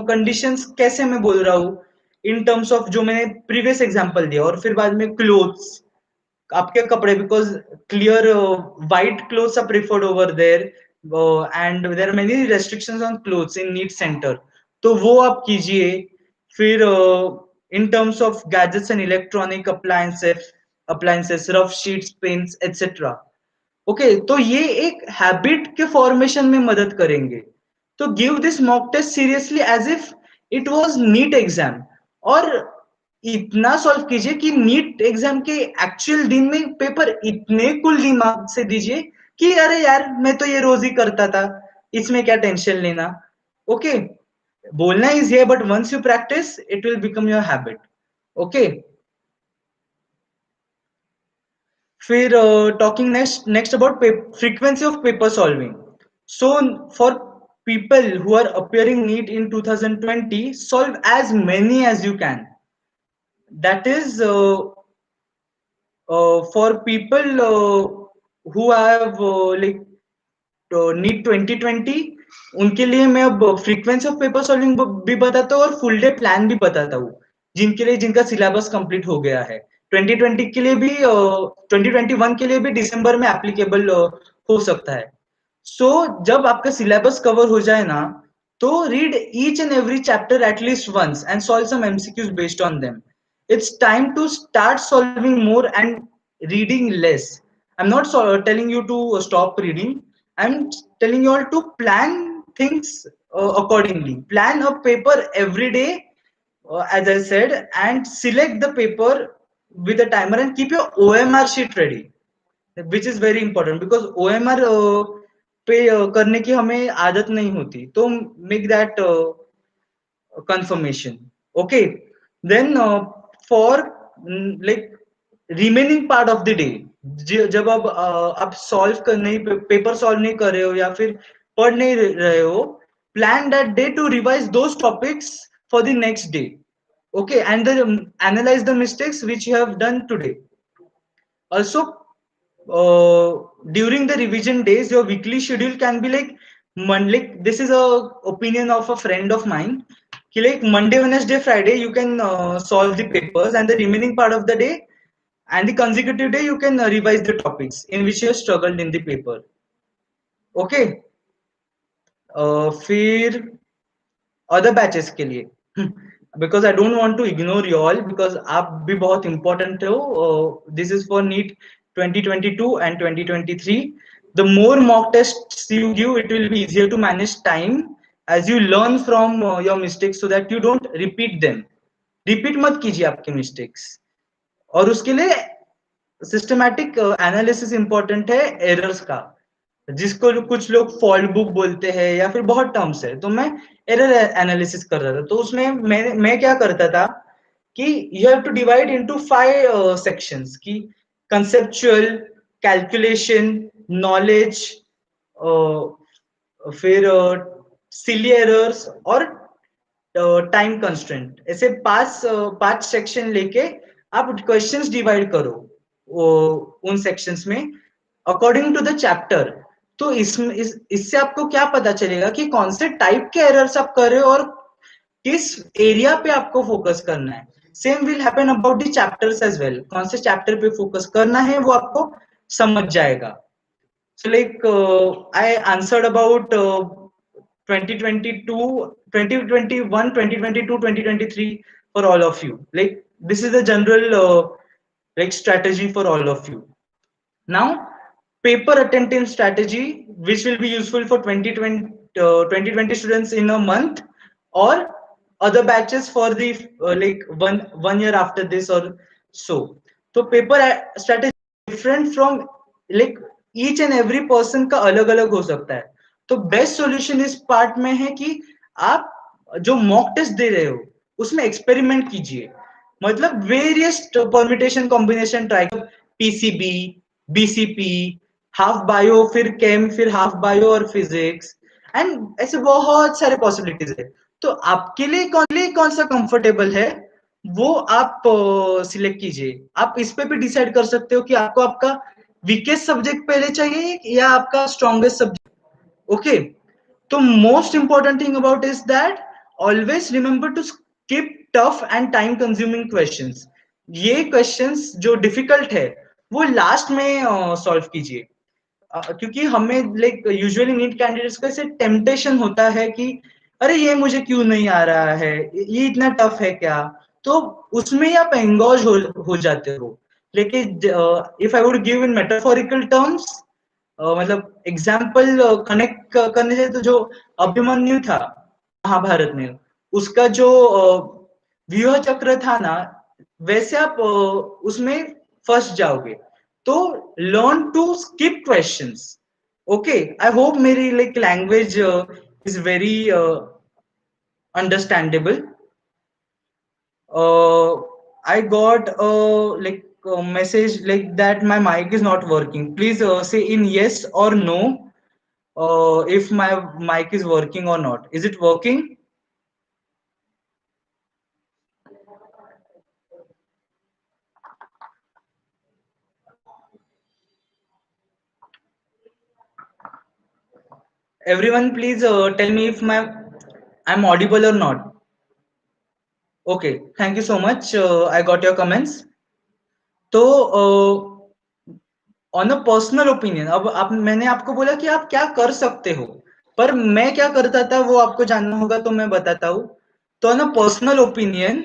conditions. कैसे मैं बोल रहा हूँ इन टर्म्स ऑफ जो मैंने प्रीवियस एग्जांपल दिया, और फिर बाद में क्लोथ्स, आपके कपड़े, because clear white clothes are preferred over there, and there are many restrictions on clothes in NEET centre, तो वो आप कीजिए. फिर in terms of gadgets and electronic appliances, rough sheets, pens etcetera. Okay, तो ये एक हैबिट के formation में मदद करेंगे. तो give this mock test seriously as if it was NEET exam, और इतना सॉल्व कीजिए कि नीट एग्जाम के एक्चुअल दिन में पेपर इतने कुल दिमाग से दीजिए कि अरे यार मैं तो ये रोज ही करता था, इसमें क्या टेंशन लेना. ओके, बोलना इजी है but once you practise it will become your habit. Okay, फिर talking next about frequency of paper solving. So for people who are appearing NEET in 2020, solve as many as you can. That is for people who have like NEET 2020, उनके लिए मैं अब frequency of paper solving भी बताता हूँ और full day plan भी बताता हूँ, जिनके लिए जिनका सिलेबस कंप्लीट हो गया है. 2020 के लिए भी 2021 के लिए भी दिसंबर में एप्लीकेबल हो सकता है. सो जब आपका सिलेबस कवर हो जाए ना, So read each and every chapter at least once and solve some MCQs based on them. It's time to start solving more and reading less. I'm not telling you to stop reading. I'm telling you all to plan things accordingly. Plan a paper every day, as I said, and select the paper with a timer and keep your OMR sheet ready, which is very important because OMR पे करने की हमें आदत नहीं होती, तो make that confirmation. Okay, then for like remaining part of the day, जब आप सॉल्व कर नहीं पेपर सॉल्व नहीं कर रहे हो या फिर पढ़ नहीं रहे हो, plan that day to revise those topics for the next day. Okay, and then analyze the mistakes which you have done today. Also, during the revision days, your weekly schedule can be like Monday. This is a opinion of a friend of mine. Like Monday, Wednesday, Friday, you can solve the papers, and the remaining part of the day and the consecutive day you can revise the topics in which you have struggled in the paper. Okay. फिर other batches के लिए because I don't want to ignore you all because आप भी बहुत important हो. This is for NEET 2022 and 2023. The more mock tests you give, it will be easier to manage time as you learn from your mistakes so that you don't repeat them. Repeat मत कीजिए आपके mistakes. और उसके लिए systematic analysis important है errors का, जिसको कुछ लोग फॉल्ट बुक बोलते हैं या फिर बहुत टर्म्स है. तो मैं एरर एनालिसिस कर रहा था, तो उसमें मैं क्या करता था कि you have to divide into 5 sections की कंसेप्चुअल, कैलकुलेशन, नॉलेज, फिर सिली एरर्स और टाइम कंस्ट्रेंट. ऐसे पांच सेक्शन लेके आप क्वेश्चंस डिवाइड करो उन सेक्शंस में अकॉर्डिंग टू द चैप्टर. तो इससे आपको क्या पता चलेगा कि कौन से टाइप के एरर्स आप कर रहे हो और किस एरिया पे आपको फोकस करना है. Same will happen about the chapters as well. कौन से चैप्टर पे फोकस करना है वो आपको समझ जाएगा. So like I answered about 2022, 2021, 2022, 2023 for all of you. Like this is the general like strategy for all of you. Now, paper attentive strategy, which will be useful for 2020 students in a month, or other batches for the like one year after this or so. So paper strategy different from like each and every person का अलग अलग हो सकता है. तो best solution इस part में है कि आप जो मॉक टेस्ट दे रहे हो उसमें एक्सपेरिमेंट कीजिए. मतलब various permutation combination try, PCB, BCP, half bio, फिर केम, फिर हाफ बायो और फिजिक्स, एंड ऐसे बहुत सारे पॉसिबिलिटीज है. तो आपके लिए कौन सा कंफर्टेबल है वो आप सिलेक्ट कीजिए. आप इस पे भी डिसाइड कर सकते हो कि आपको आपका वीकेस्ट सब्जेक्ट पहले चाहिए या आपका स्ट्रॉन्गेस्ट सब्जेक्ट. ओके. तो most important thing about is that always remember to skip tough and time consuming questions. ये क्वेश्चंस जो डिफिकल्ट है वो लास्ट में सॉल्व कीजिए. क्योंकि हमें लाइक यूजुअली नीट कैंडिडेट्स को ऐसे टेम्पटेशन होता है कि अरे ये मुझे क्यों नहीं आ रहा है, ये इतना टफ है क्या. तो उसमें आप एंगोज हो जाते हो. लेकिन if I would give in metaphorical terms, मतलब एग्जाम्पल कनेक्ट करने से, तो जो अभिमन्यु था महाभारत में, उसका जो व्यूह चक्र था ना, वैसे आप उसमें फंस जाओगे. तो learn to skip questions. Okay, I hope मेरी like language is very understandable. I got like a message like that my mic is not working. Please say in yes or no if my mic is working or not. Is it working? Everyone, please tell me if I'm audible or not. Okay, thank you so much. I got your comments. तो on a personal opinion, अब आप मैंने आपको बोला कि आप क्या कर सकते हो, पर मैं क्या करता था वो आपको जानना होगा तो मैं बताता हूँ। तो ना personal opinion,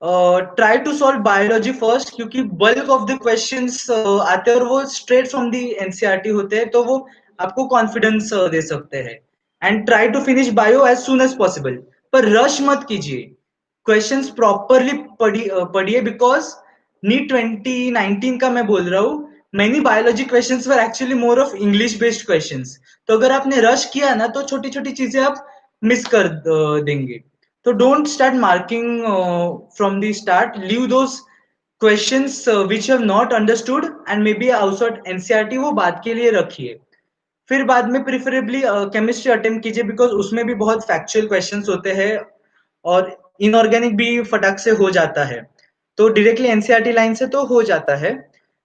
try to solve biology first, क्योंकि बल्क ऑफ द क्वेश्चंस आते हैं और वो स्ट्रेट फ्रॉम द एनसीईआरटी होते हैं, तो वो आपको कॉन्फिडेंस दे सकते हैं। And try to finish bio as soon as possible, पर रश मत कीजिए, क्वेश्चंस प्रॉपरली पढ़िए, बिकॉज नीट 2019 का मैं बोल रहा हूँ, many biology questions were actually more of English based questions. तो अगर आपने रश किया ना तो छोटी छोटी चीजें आप मिस कर देंगे। तो don't start marking from the start. Leave those questions which you have not understood and maybe outside NCERT, वो बात के लिए रखिए। फिर बाद में प्रिफरेबली केमिस्ट्री अटेम्प्ट कीजिए, बिकॉज उसमें भी बहुत फैक्चुअल क्वेश्चंस होते हैं और इनऑर्गेनिक भी फटाक से हो जाता है। तो डायरेक्टली एनसीईआरटी लाइन से तो हो जाता है।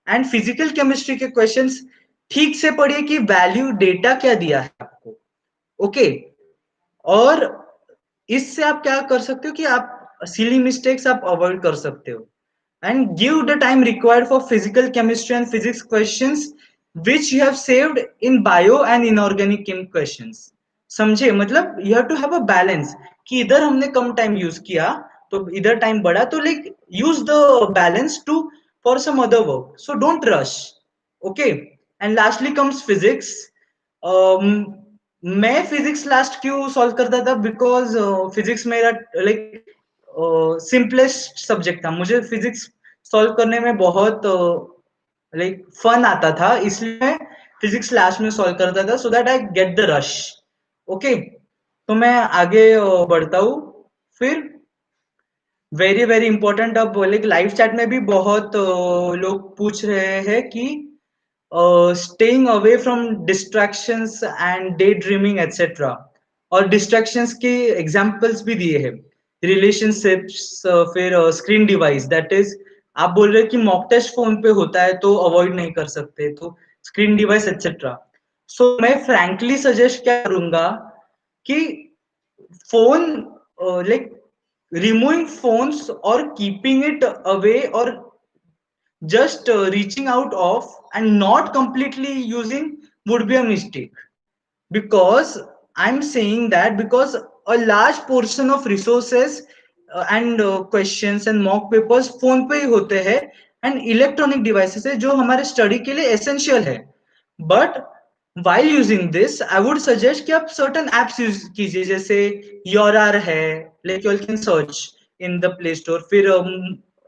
एंड फिजिकल केमिस्ट्री के क्वेश्चंस ठीक से पढ़िए कि वैल्यू डेटा क्या दिया है आपको। ओके, और इससे आप क्या कर सकते हो कि आप सिली मिस्टेक्स आप अवॉइड कर सकते हो। And give the time required for physical chemistry and physics questions which you have saved in bio and inorganic chem questions. समझे, मतलब you have to have a balance, कि इधर हमने कम टाइम यूज किया तो इधर टाइम बढ़ा, तो like use the balance to for some other work, so don't rush. Okay, and lastly comes physics. मैं फिजिक्स लास्ट क्यों सॉल्व करता था, बिकॉज फिजिक्स मेरा लाइक सिंपलेस्ट सब्जेक्ट था। मुझे फिजिक्स सॉल्व करने में बहुत लाइक फन आता था, इसलिए मैं फिजिक्स लास्ट में सॉल्व करता था, so that I get the rush. Okay, तो मैं आगे बढ़ता हूँ। फिर वेरी वेरी इंपॉर्टेंट, अब लाइक लाइव चैट में भी बहुत लोग पूछ रहे हैं कि staying away from distractions and day dreaming etcetera, और डिस्ट्रैक्शंस के एग्जांपल्स भी दिए हैं, रिलेशनशिप्स, फिर स्क्रीन डिवाइस, दैट इज आप बोल रहे हैं कि मॉक टेस्ट फोन पे होता है तो अवॉइड नहीं कर सकते, तो स्क्रीन डिवाइस एटसेट्रा। सो मैं फ्रैंकली सजेस्ट क्या करूंगा कि phone, like removing phones or keeping it away, or just reaching out of and not completely using would be a mistake. Because I'm saying that because a large portion of resources and questions and mock papers phone पे ही होते हैं, and electronic devices है जो हमारे study के लिए essential है। But while using this I would suggest कि आप certain apps यूज कीजिए, जैसे योरआर है, like you can search in the play store. फिर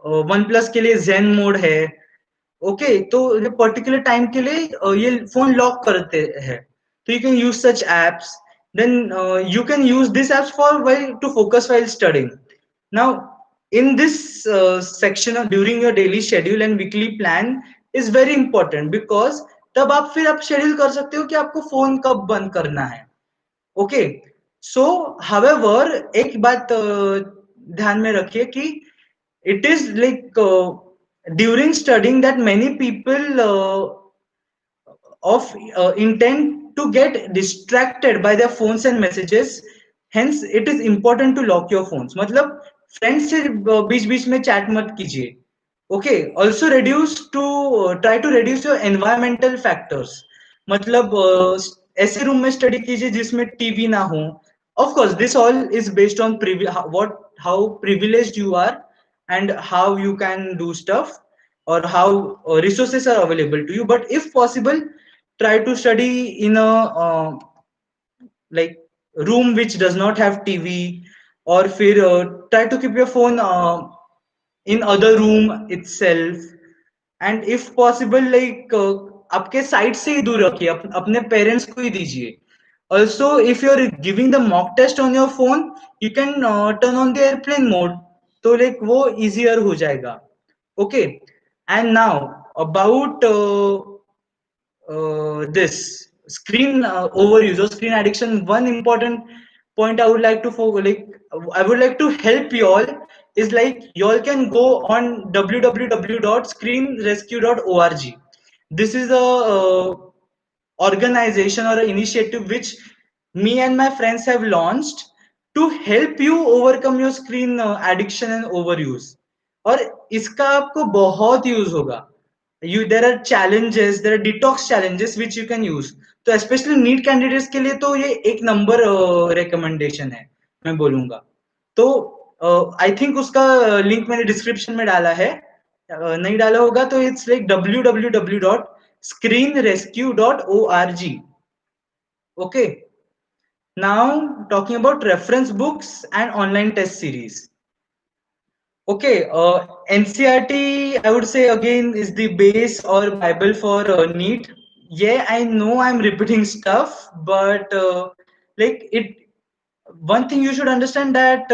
वन प्लस के लिए जेन मोड है। ओके, तो पर्टिकुलर टाइम के लिए ये फोन लॉक करते हैं, so you can use such apps. Then you can use these apps for while to focus while studying. Now in this section of during your daily schedule and weekly plan is very important, because तब आप फिर आप schedule कर सकते हो कि आपको phone कब बंद करना है। ओके, सो हावेवर एक बात ध्यान में रखिए कि it is like during studying that many people of intend to get distracted by their phones and messages, hence it is important to lock your phones। मतलब फ्रेंड्स से बीच बीच में चैट मत कीजिए। Okay, also reduce to try to reduce your environmental factors, मतलब ऐसे room में study कीजिए जिसमें टीवी ना हो। Of course this all is based on what how privileged you are and how you can do stuff, or how resources are available to you, but if possible try to study in a like room which does not have TV, or फिर try to keep your phone in other room itself, and if possible like आपके side से ही दूर रखिए, अपने parents को ही दीजिए। Also if you're giving the mock test on your phone, you can turn on the airplane mode, तो like वो easier हो जाएगा। Okay, and now about this screen overuse or screen addiction, one important point I would like to like I would like to help you all is like you all can go on www.screenrescue.org. This is a organization or an initiative which me and my friends have launched to help you overcome your screen addiction and overuse, और इसका आपको बहुत use होगा। there are challenges, there are detox challenges which you can use. तो specially NEET candidates के लिए तो ये एक नंबर रिकमेंडेशन है, मैं बोलूंगा. तो आई थिंक उसका लिंक मैंने डिस्क्रिप्शन में डाला है. नहीं डाला होगा तो it's like www.screenrescue.org. Okay. Now talking about reference books and online test series. Okay, NCRT, I would say again, is the base or Bible for NEET. Yeah, I know I'm repeating stuff, but like it, one thing you should understand that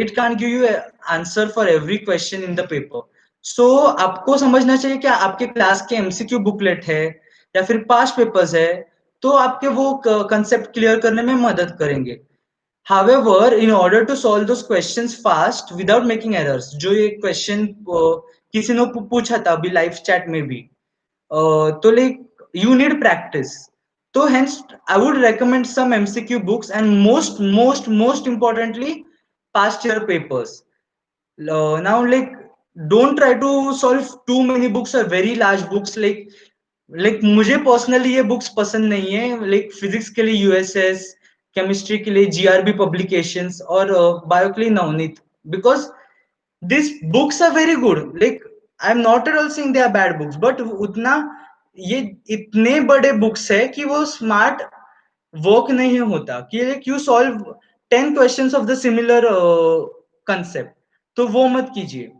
it can't give you an answer for every question in the paper. So आपको समझना चाहिए कि आपके class के MCQ booklet है या फिर past papers है, तो आपके वो कंसेप्ट क्लियर करने में मदद करेंगे. However, in order to solve those questions fast without making errors, जो ये क्वेश्चन किसी ने पूछा था अभी लाइव चैट में भी, तो लाइक यू नीड प्रैक्टिस. तो hence I would recommend some MCQ books and most importantly past year papers. Now like don't try to solve too many books or very large books. like मुझे personally ये books पसंद नहीं है. Like physics के लिए USS, chemistry के लिए GRB publications और बायो के लिए Navneet, because this books are very good. Like I am not at all saying they are bad books, but उतना ये इतने बड़े बुक्स है कि वो स्मार्ट वर्क नहीं होता कि like you solve 10 questions of the similar concept, तो वो मत कीजिए.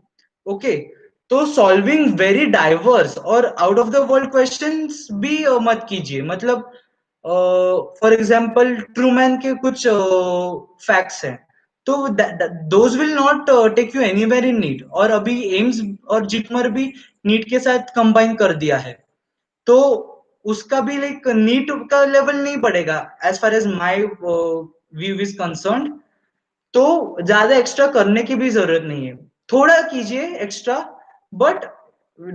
ओके. तो सॉल्विंग वेरी डाइवर्स और out of the world questions भी मत कीजिए. मतलब फॉर एग्जांपल ट्रूमैन के कुछ फैक्ट्स हैं, तो those will not take you anywhere in NEET. और अभी एम्स और जिटमर भी नीट के साथ कंबाइन कर दिया है, तो उसका भी लाइक नीट का लेवल नहीं बढ़ेगा as far as my view is concern. तो ज्यादा एक्स्ट्रा करने की भी जरूरत नहीं है. थोड़ा कीजिए extra, but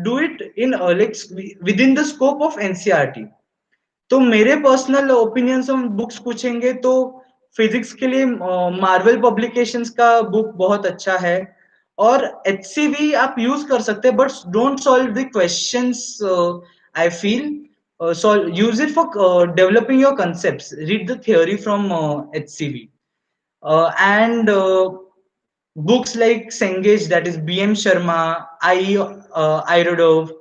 do it in like with in the scope of NCERT. तो मेरे पर्सनल ओपिनियंस ऑन बुक्स पूछेंगे तो फिजिक्स के लिए मार्वल पब्लिकेशंस का बुक बहुत अच्छा है, और एचसीवी आप यूज कर सकते हैं, but don't solve the questions. I feel use it for developing your concepts. Read the theory from HCV. And books like Cengage, that is BM Sharma, Irodov,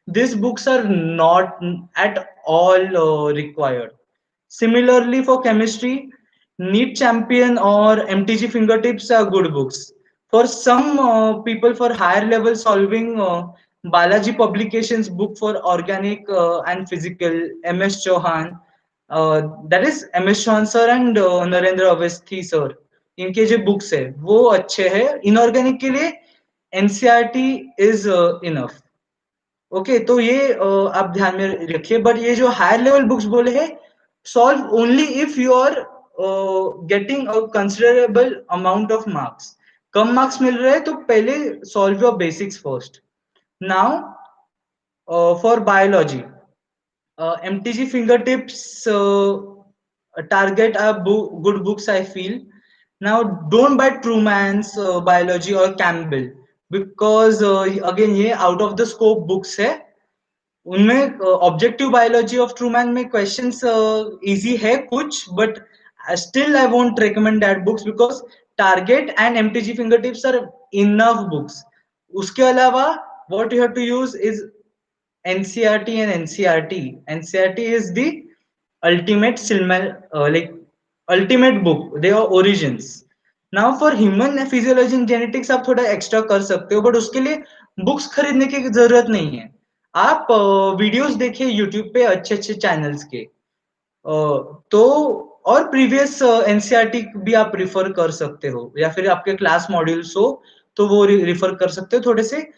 these books are not at all required. Similarly, for chemistry, NEET Champion or MTG Fingertips are good books. For some people, for higher level solving, Balaji Publications book for organic and physical, MS Chauhan, that is MS Chauhan sir and Narendra Avesthi sir. इनके जो books है वो अच्छे हैं. Inorganic के लिए NCERT is enough. Okay. तो ये आप ध्यान में रखिए. बट ये जो हायर लेवल बुक्स बोले हैं, solve only if you are getting a considerable amount of marks. कम मार्क्स मिल रहे हैं तो पहले solve your basics first. Now for biology, MTG Fingertips target are good books, I feel. Now, don't buy Truman's Biology or Campbell, because again ये out of the scope books है. उनमें objective biology of Trueman में questions easy है कुछ, but still I won't recommend that books, because target and MTG fingertips are enough books. उसके अलावा what you have to use is NCRT and NCRT. NCRT is the ultimate like ultimate book. They are origins. Now for human physiology and genetics आप थोड़ा extra कर सकते हो, but उसके लिए books खरीदने की जरूरत नहीं है. आप वीडियोस देखिए यूट्यूब पे अच्छे अच्छे चैनल्स के. तो और प्रीवियस एनसीईआरटी भी आप रिफर कर सकते हो, या फिर आपके क्लास मॉड्यूल्स हो तो वो रिफर कर सकते हो थोड़े से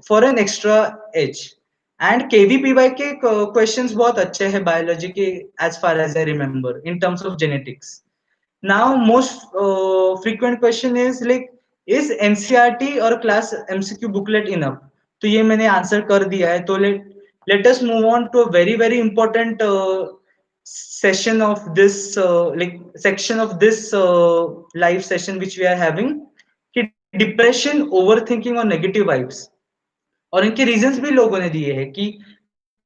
for an extra edge. And KVPY के क्वेश्चंस बहुत अच्छे हैं बायोलॉजी के, as far as I remember, in terms of genetics. Now most frequent question is like, is NCERT और क्लास एमसीक्यू बुकलेट इनफ? तो ये मैंने आंसर कर दिया है. तो let us move on to a very important session of this like section of this live session which we are having, कि depression, overthinking और negative vibes. और इनके रीजंस भी लोगों ने दिए हैं कि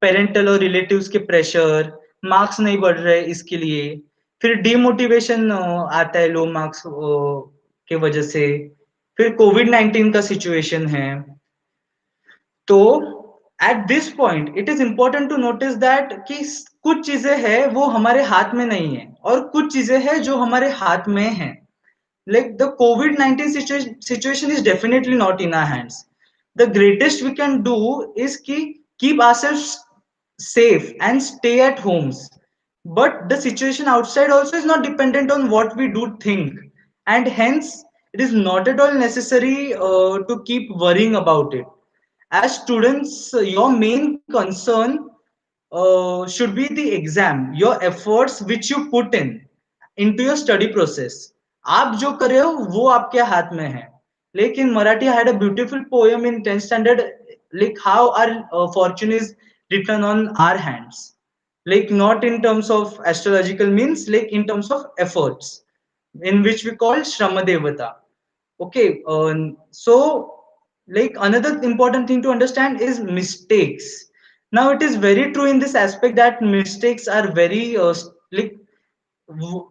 पेरेंटल और रिलेटिव्स के प्रेशर, मार्क्स नहीं बढ़ रहे इसके लिए, फिर डिमोटिवेशन आता है लो मार्क्स के वजह से, फिर कोविड-19 का सिचुएशन है। तो at this point it is important to notice that कि कुछ चीजें हैं वो हमारे हाथ में नहीं है और कुछ चीजें हैं जो हमारे हाथ में हैं। Like the COVID-19 situation is definitely not in our hands. The greatest we can do is keep ourselves safe and stay at homes. But the situation outside also is not dependent on what we do think, and hence it is not at all necessary to keep worrying about it. As students, your main concern should be the exam, your efforts which you put in into your study process. आप जो कर रहे हो वो आपके हाथ में है. लेकिन Marathi had a beautiful poem in 10th standard, like how our fortune is written on our hands, like not in terms of astrological means, like in terms of efforts, in which we call Shrama Devata. Okay, so like another important thing to understand is mistakes. Now it is very true in this aspect that mistakes are very like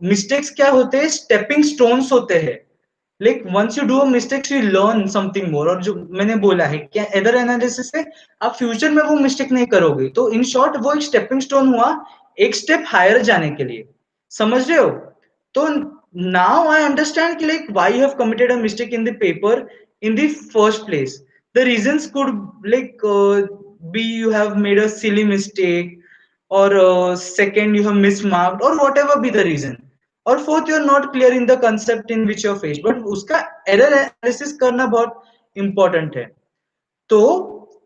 mistakes क्या होते हैं, stepping stones होते हैं. Like once you do a mistakes you learn something more. और जो मैंने बोला है कि एरर एनालिसिस से आप फ्यूचर में वो मिस्टेक नहीं करोगे. तो इन शॉर्ट वो एक स्टेपिंग स्टोन हुआ एक स्टेप हायर जाने के लिए. समझ रहे हो? तो now I understand like why you have committed a mistake in the paper in the first place. The reasons could like be you have made a silly mistake, or second you have mismarked, or whatever be the reason, or fourth you are not clear in the concept in which you are faced. But उसका error analysis करना बहुत important है. तो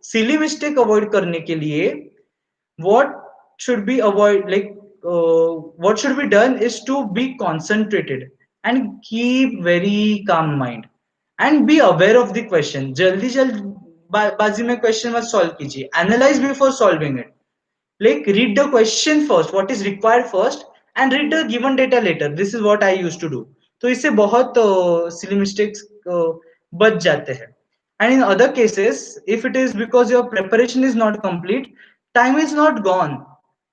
silly mistake avoid करने के लिए what should be avoid like what should be done is to be concentrated and keep very calm mind and be aware of the question. जल्दी बाजी में question मत solve कीजिए. Analyze before solving it. Like read the question first, what is required first, and read the given data later. This is what I used to do. तो इससे बहुत silly mistakes बच जाते हैं. And in other cases, if it is because your preparation is not complete, time is not gone.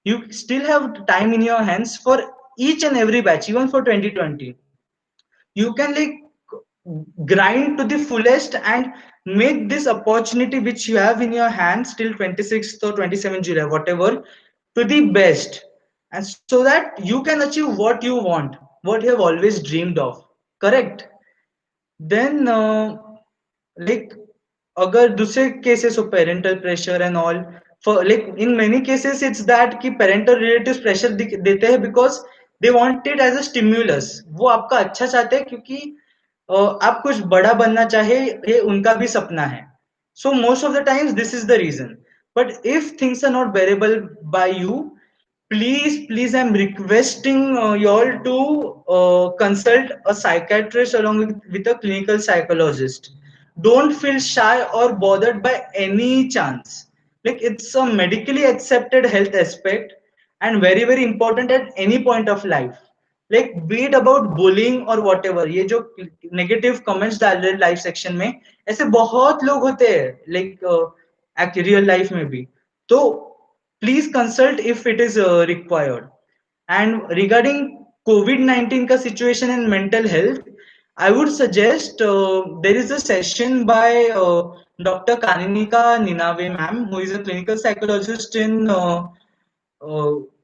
You still have time in your hands for each and every batch, even for 2020. You can like grind to the fullest and make this opportunity which you have in your hands till 26th or 27th July, whatever, to the best, and so that you can achieve what you want, what you have always dreamed of. Correct? Then like अगर दूसरे cases of parental pressure and all, for like in many cases it's that कि parental relatives pressure देते हैं because they want it as a stimulus. वो आपका अच्छा चाहते हैं क्योंकि आप कुछ बड़ा बनना चाहे, ये उनका भी सपना है. So most of the times this is the reason. But if things are not bearable by you, please I'm requesting you all to consult a psychiatrist along with a clinical psychologist. Don't feel shy or bothered by any chance. Like it's a medically accepted health aspect and very important at any point of life. Like be it about bullying or whatever, ये जो negative comments डाल रहे live section में, ऐसे बहुत लोग होते हैं like रियल लाइफ में भी. तो please consult if it is required. And regarding COVID-19 ka situation and mental health, I would suggest there is a session by Dr. Kaninika Ninave ma'am, who is a clinical psychologist in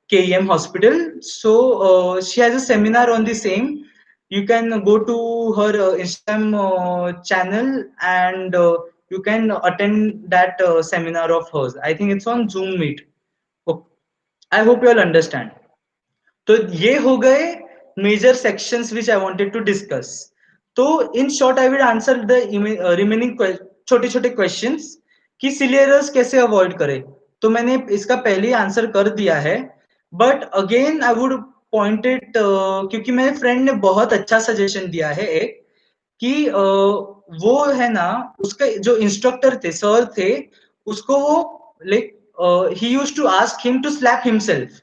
KEM hospital. So she has a seminar on the same. You can go to her Instagram channel and you can attend that seminar of hers. I think it's on Zoom Meet. Okay. I hope you all understand. तो ये हो गए major sections which I wanted to discuss. तो in short I will answer the remaining छोटे छोटे questions कि सिलियरस कैसे avoid करें. तो मैंने इसका पहले ही आंसर कर दिया है, but again I would point it क्योंकि मेरे फ्रेंड ने बहुत अच्छा सजेशन दिया है एक कि वो है ना, उसका जो इंस्ट्रक्टर थे, सर थे, उसको वो like he used to ask him to slap himself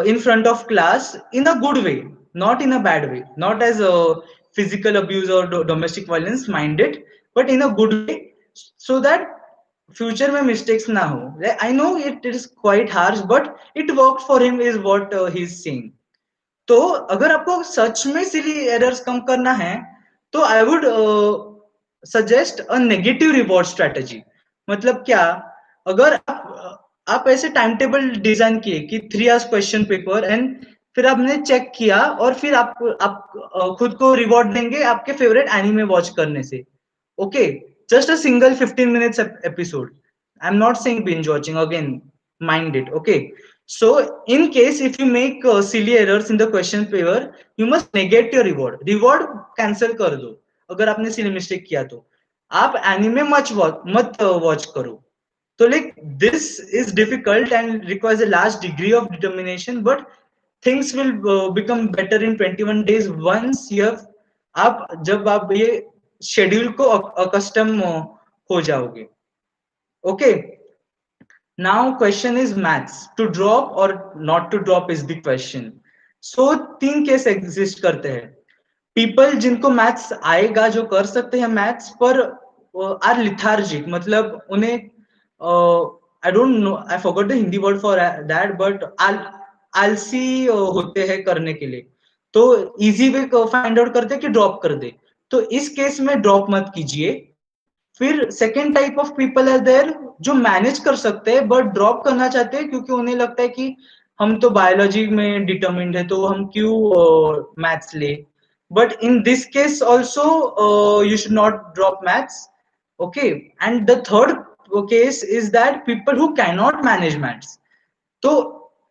in front of class in a good way, not in a bad way, not as a physical abuse or domestic violence minded, but in a good way, so that future में mistakes ना हो. I know it is quite harsh but it work for him is what he is saying. तो अगर आपको सच में सिली errors कम करना है तो I would suggest a negative reward strategy. मतलब क्या, अगर आप ऐसे टाइम टेबल डिजाइन किए कि 3 आवर्स क्वेश्चन पेपर एंड फिर आपने चेक किया और फिर आप खुद को रिवॉर्ड देंगे आपके फेवरेट एनिमे वॉच करने से. Okay, just a single 15 minutes episode. I'm not saying binge watching again, mind it. Okay, so in case if you make silly errors in the question paper, you must negate your reward cancel कर दो. अगर आपने silly mistake किया तो आप anime मत watch करो. तो like this is difficult and requires a large degree of determination, but things will become better in 21 days once you have, आप जब आप ये शेड्यूल को अकस्टम हो जाओगे. Okay, now question is maths to drop और not to drop is the question. So 3 case exist करते हैं. पीपल जिनको मैथ्स आएगा, जो कर सकते हैं मैथ्स, पर आर लिथार्जिक, मतलब उन्हें I don't know, I forgot the Hindi word for that, but आलसी होते हैं करने के लिए. तो इजी वे फाइंड आउट करते हैं कि ड्रॉप कर दे. तो इस केस में ड्रॉप मत कीजिए. फिर second type of people are there जो मैनेज कर सकते हैं बट ड्रॉप करना चाहते हैं क्योंकि उन्हें लगता है कि हम तो बायोलॉजी में डिटर्मिन्ड है तो हम क्यों मैथ्स ले. But in this case also you should not drop maths. Okay, and the third case is that people who cannot manage maths. So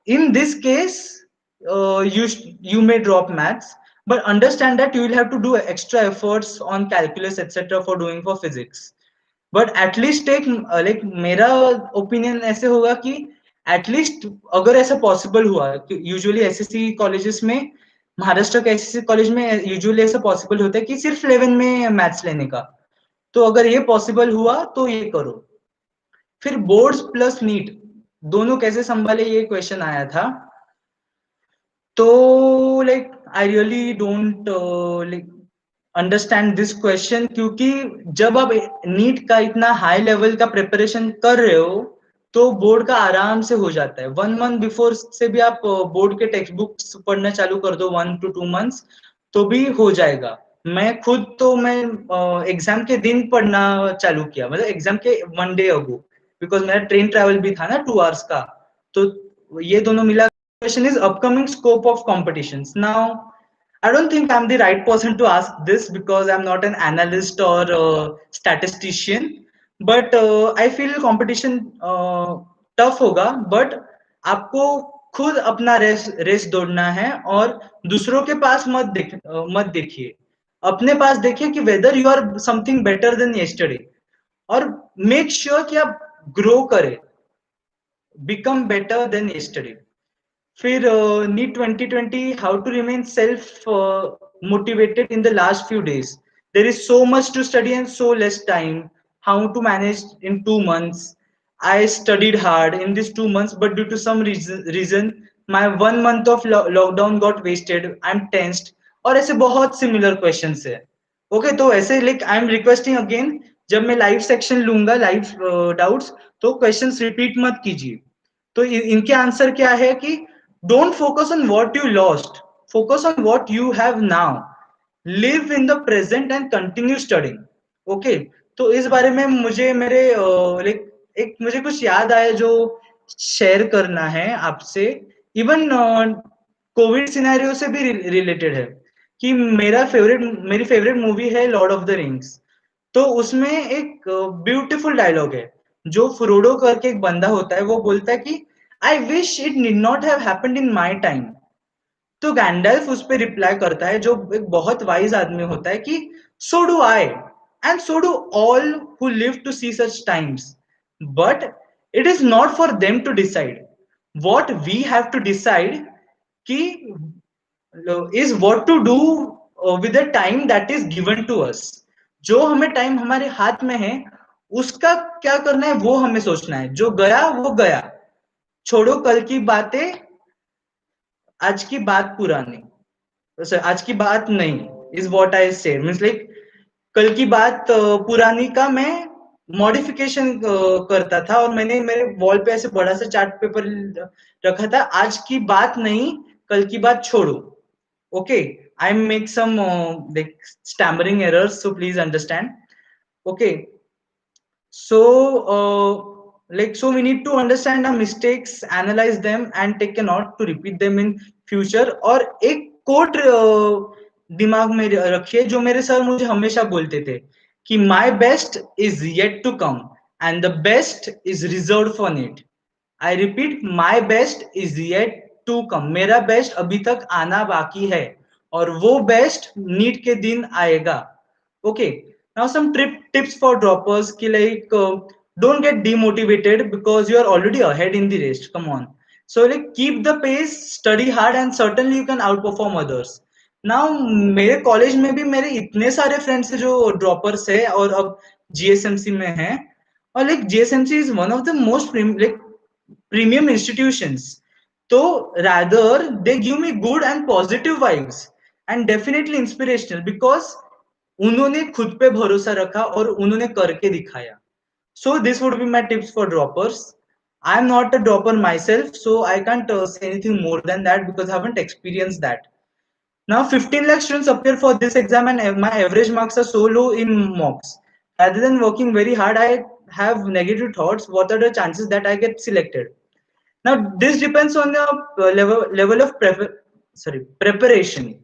in this case, you may drop maths, but understand that you will have to do extra efforts on calculus etc. for doing for physics. But at least एक like मेरा opinion ऐसे होगा कि at least अगर ऐसा possible हुआ, usually SSC colleges में, महाराष्ट्र के एसएससी कॉलेज में यूजुअली ऐसा पॉसिबल होता है कि सिर्फ 11 में मैथ्स लेने का. तो अगर ये पॉसिबल हुआ तो ये करो. फिर बोर्ड्स प्लस नीट दोनों कैसे संभाले, ये क्वेश्चन आया था. तो like I really don't like understand this question, क्योंकि जब आप नीट का इतना हाई लेवल का प्रिपरेशन कर रहे हो तो बोर्ड का आराम से हो जाता है. 1 मंथ बिफोर से भी आप बोर्ड के टेक्स्ट बुक्स पढ़ना चालू कर दो, 1 to 2 months, तो भी हो जाएगा. मैं एग्जाम के दिन पढ़ना चालू किया, मतलब एग्जाम के 1 day अगो, बिकॉज मेरा ट्रेन ट्रैवल भी था ना 2 hours का. तो ये दोनों मिला. Question is upcoming scope of competitions. Now, I don't think I'm the right person to ask this because I'm not an analyst or a statistician. But I feel competition tough होगा. But आपको खुद अपना race दौड़ना है और दूसरों के पास मत देखिए. अपने पास देखिए कि whether you are something better than yesterday, और मेक श्योर कि आप ग्रो करें, बिकम बेटर देन yesterday. फिर NEET 2020 how to remain self motivated in the last few days. There is so much to study and so less time. How to manage in 2 months. I studied hard in these 2 months, but due to some reason my 1 month of lockdown got wasted. I'm tensed. और ऐसे बहुत similar questions है. Okay, तो ऐसे like I am requesting again, जब मैं live section लूंगा, live doubts, तो क्वेश्चंस रिपीट मत कीजिए. तो इनके आंसर क्या है कि don't focus on what you lost, focus on what you have now. Live in the present and continue studying. Okay, तो इस बारे में मुझे मेरे लाइक एक मुझे कुछ याद आया जो शेयर करना है आपसे. इवन कोविड सिनेरियो से भी रिलेटेड है कि मेरी फेवरेट मूवी है लॉर्ड ऑफ द रिंग्स. तो उसमें एक ब्यूटीफुल डायलॉग है. जो फ्रोडो करके एक बंदा होता है, वो बोलता है कि I wish it did not have happened in my time. तो गैंडल्फ उस पर रिप्लाई करता है, जो एक बहुत वाइज आदमी होता है, कि so do I and so do all who live to see such times, but it is not for them to decide. What we have to decide कि is what to do with the time that is given to us. जो हमें time हमारे हाथ में है उसका क्या करना है वो हमें सोचना है. जो गया वो गया, छोड़ो कल की बातें, आज की बात पुरानी, आज की बात नहीं, इज व्हाट आई से मींस लाइक कल की बात पुरानी का मैं मॉडिफिकेशन करता था, और मैंने मेरे वॉल पे ऐसे बड़ा सा चार्ट पेपर रखा था, आज की बात नहीं, कल की बात छोड़ो. Okay, I make some like stammering errors, so please understand. Okay, so so we need to understand our mistakes, analyze them and take a note to repeat them in future. और एक कोट दिमाग में रखिए, जो मेरे sir मुझे हमेशा बोलते थे कि my best is yet to come and the best is reserved for need. I repeat, my best is yet to come. मेरा बेस्ट अभी तक आना बाकी है, और वो बेस्ट नीट के दिन आएगा. Okay, now some trip tips for droppers की like don't get demotivated because you are already ahead in the rest. Come on, so like keep the pace, study hard and certainly you can outperform others. Now मेरे college में भी मेरे इतने सारे friends है जो droppers है और अब जीएसएमसी में है. और like GSMC is one of the most like premium institutions. So rather they give me good and positive vibes and definitely inspirational because उन्होंने खुद पे भरोसा रखा और उन्होंने करके दिखाया. So this would be my tips for droppers. I am not a dropper myself, so I can't say anything more than that because I haven't experienced that. Now 15 lakh students appear for this exam and my average marks are so low in mocks. Rather than working very hard, I have negative thoughts. What are the chances that I get selected? Now this depends on the level of preparation.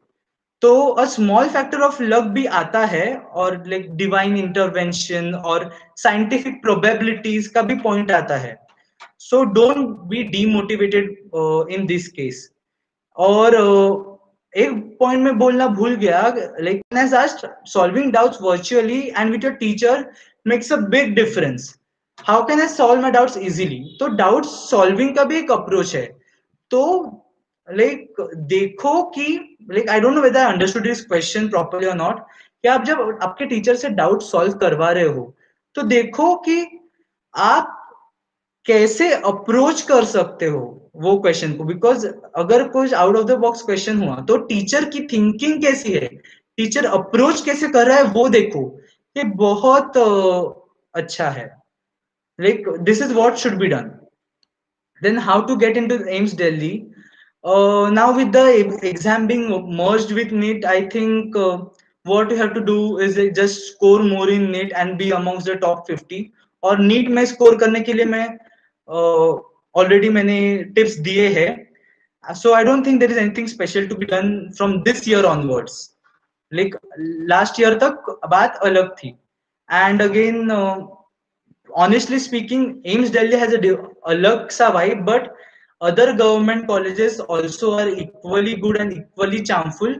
तो a small factor of luck भी आता है, और like divine intervention और scientific probabilities का भी point आता है. So don't be demotivated in this case. और एक पॉइंट में बोलना भूल गया, like solving doubts virtually and with your teacher makes a big difference. How can I solve my doubts easily? तो डाउट सॉल्विंग का भी एक अप्रोच है. तो लाइक देखो कि like I don't know whether I understood this question properly और not, कि आप जब आपके टीचर से डाउट सॉल्व करवा रहे हो तो देखो कि आप कैसे अप्रोच कर सकते हो वो क्वेश्चन को. बिकॉज अगर कुछ out of the box question हुआ तो टीचर की थिंकिंग कैसी है, टीचर अप्रोच कैसे कर रहा है वो देखो. ये बहुत अच्छा है. Like this is what should be done. Then how to get into AIMS Delhi? Now with the exam being merged with NEET, I think what you have to do is just score more in NEET and be amongst the top 50. और NEET में score करने के लिए मैं already मैंने tips दिए हैं. So I don't think there is anything special to be done from this year onwards. Like last year तक बात अलग थी. And again, honestly speaking, AIMS Delhi has a alug sa vibe, but other government colleges also are equally good and equally charmful.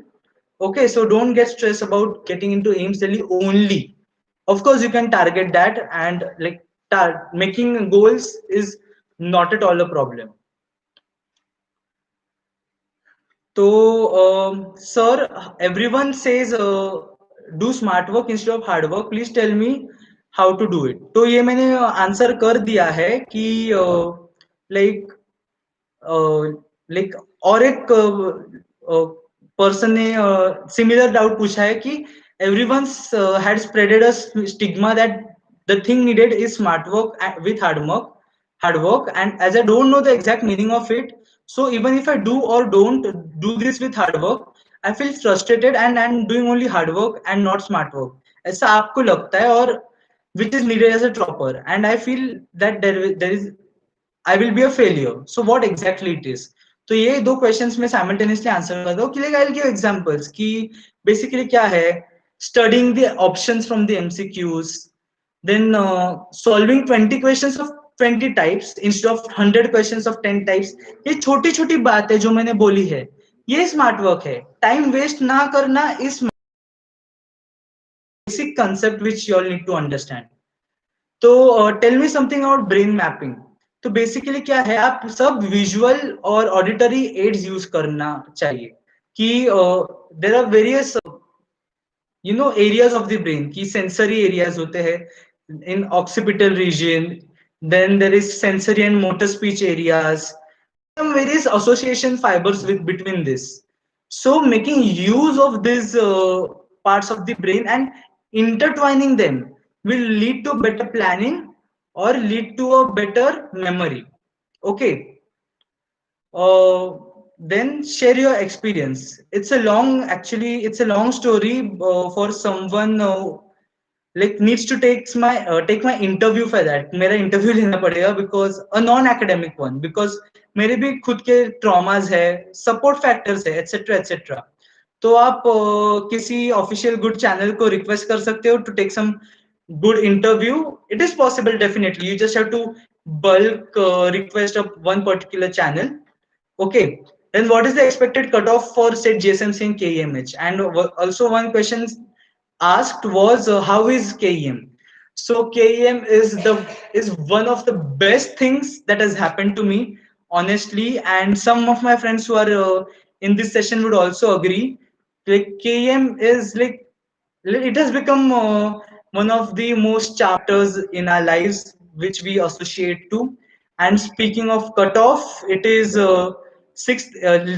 Okay, so don't get stressed about getting into AIMS Delhi only. Of course, you can target that, and like making goals is not at all a problem. So, sir, everyone says do smart work instead of hard work. Please tell me how to do it. तो ये मैंने answer कर दिया है कि like like और एक person ने सिमिलर डाउट पूछा है कि everyone had spreaded a stigma that the thing needed is smart work with hard work, and as I don't know the exact meaning of it, so even if I do or don't do this with hard work, I feel frustrated and I'm doing only hard work and not smart work. ऐसा आपको लगता है, और which is needed as a dropper, and I feel that there is I will be a failure. So what exactly it is? तो ये दो questions में simultaneously answer कर दो कि like I will give examples कि बेसिकली क्या है. Studying the options from the MCQs, then solving 20 questions of 20 types instead of 100 questions of 10 types. ये छोटी छोटी बात है जो मैंने बोली है, ये स्मार्ट वर्क है. टाइम वेस्ट ना करना is basic concept which you all need to understand. तो tell me something about brain mapping. तो बेसिकली क्या है, आप सब विजुअल और ऑडिटरी एड्स यूज करना चाहिए कि there are various areas of the brain की सेंसरी एरियाज होते हैं in occipital region, then there is sensory and motor speech areas, some various association fibers with between this. So making use of these parts of the brain and intertwining them will lead to better planning or lead to a better memory. Okay. uh, then share your experience. It's a long, actually it's a long story for someone like needs to take my interview for that. मेरा interview लेना पड़ेगा because a non academic one, because मेरे भी खुद के traumas है, support factors है, etc etc. तो आप किसी ऑफिशियल गुड चैनल को रिक्वेस्ट कर सकते हो to take some good interview. It is possible definitely. You just have to bulk request of one particular channel. Okay. Then what is the expected cutoff for say GSMC and KEMH? And also one question asked was how is KEM? So KEM is one of the best things that has happened to me, honestly, and some of my friends who are in this session would also agree. Like KEM is like it has become one of the most chapters in our lives which we associate to. And speaking of cutoff, it is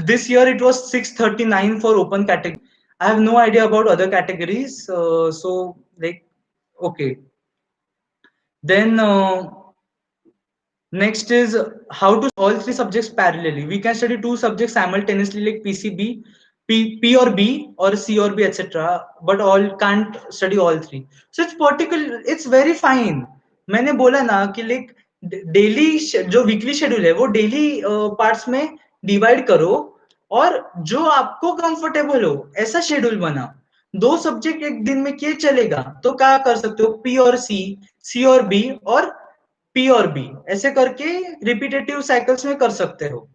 this year it was 639 for open category. I have no idea about other categories. So like, okay. Then next is how to all three subjects parallelly. We can study two subjects simultaneously like PCB, P or B or C or B, etc. But all can't study all three. So it's particular. It's very fine. मैंने बोला ना कि like daily जो weekly schedule है वो daily parts में divide करो और जो आपको कंफर्टेबल हो ऐसा शेड्यूल बनाओ. दो सब्जेक्ट एक दिन में किए चलेगा तो क्या कर सकते हो, पी और सी और बी और पी और बी ऐसे करके रिपीटेटिव साइकिल्स में कर सकते हो.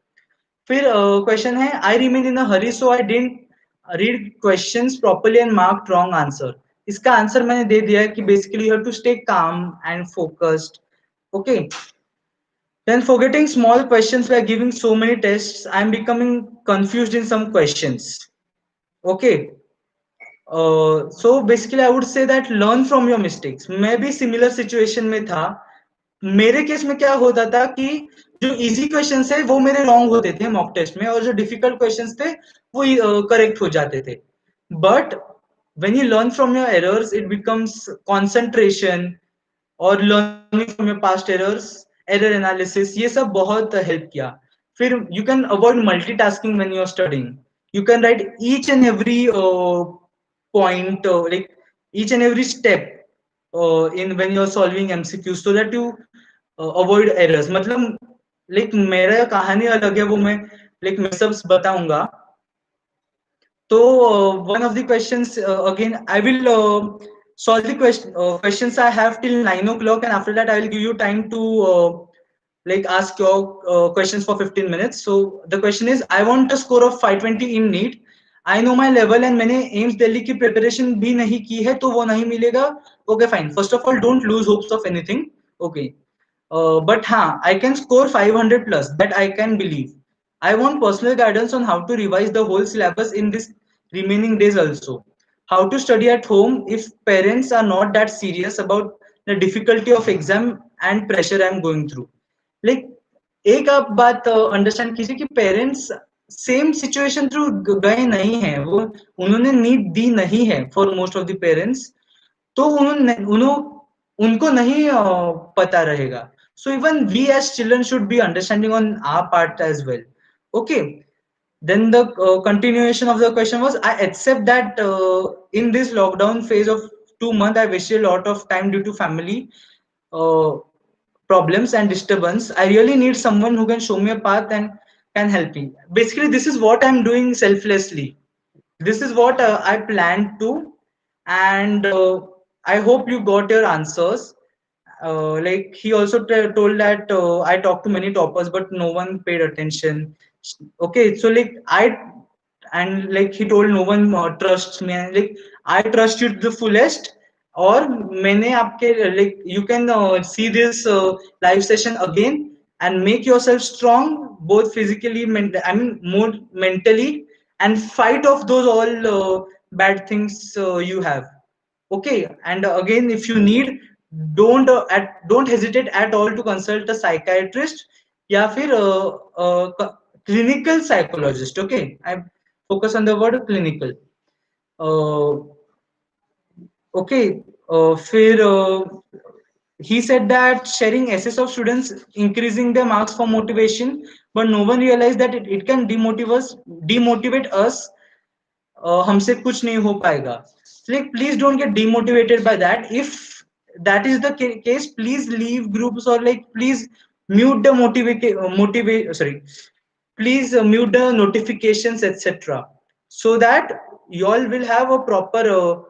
फिर क्वेश्चन है I remain in a hurry so I didn't read questions properly and mark wrong answer. इसका आंसर मैंने दे दिया है कि basically you have to stay calm and focused. Okay. Then forgetting small questions by giving so many tests, I am becoming confused in some questions. Okay. So basically I would say that learn from your mistakes. मैं भी similar situation में था. मेरे case में क्या होता था कि जो इजी क्वेश्चंस है वो मेरे रॉन्ग होते थे मॉक टेस्ट में और जो डिफिकल्ट क्वेश्चंस थे वो करेक्ट हो जाते थे. But when you learn from your errors it becomes concentration और learning from your past errors, error analysis, ये सब बहुत हेल्प किया. फिर you can avoid multitasking when you are studying. You can write each and every point like each and every step in when you're solving MCQs so that you avoid errors. मतलब like मेरा कहानी अलग है, वो मैं like मैं सब बताऊंगा. So one of the questions again, I will solve the questions I have till 9 o'clock, and after that I will give you time to like ask your questions for 15 minutes. So the question is, I want a score of 520 in NEET. I know my level and मैंने AIIMS Delhi की preparation भी नहीं की है तो वो नहीं मिलेगा. Okay fine. First of all don't lose hopes of anything. Okay. But हाँ, I can score 500 plus. That I can believe. I want personal guidance on how to revise the whole syllabus in this remaining days also. How to study at home if parents are not that serious about the difficulty of exam and pressure I'm going through. Like एक आप बात understand कीजिए कि parents same situation through गए नहीं है, वो उन्होंने नीड दी नहीं है for most of the parents. तो उनको नहीं पता रहेगा. So even we as children should be understanding on our part as well. Okay. Then the continuation of the question was, I accept that in this lockdown phase of 2 months I wasted a lot of time due to family uh, problems and disturbance. I really need someone who can show me a path and can help me. Basically this is what I'm doing selflessly. This is what I planned to, and I hope you got your answers. Like he also told that I talked to many toppers, but no one paid attention. Okay, so like and like he told no one trusts me, and like I trust you to the fullest. और मैंने आपके like you can see this live session again and make yourself strong both physically, I mean more mentally, and fight off those all bad things you have. Okay. And again, if you need, don't hesitate at all to consult a psychiatrist या फिर clinical psychologist. Okay, I focus on the word clinical. uh, Okay, फिर he said that sharing essays of students increasing their marks for motivation, but no one realized that it can demotivate us. हमसे कुछ नहीं हो पाएगा. Like, please don't get demotivated by that. If that is the case, please leave groups, or like please mute the motivate sorry, please mute the notifications, etc., so that y'all will have a proper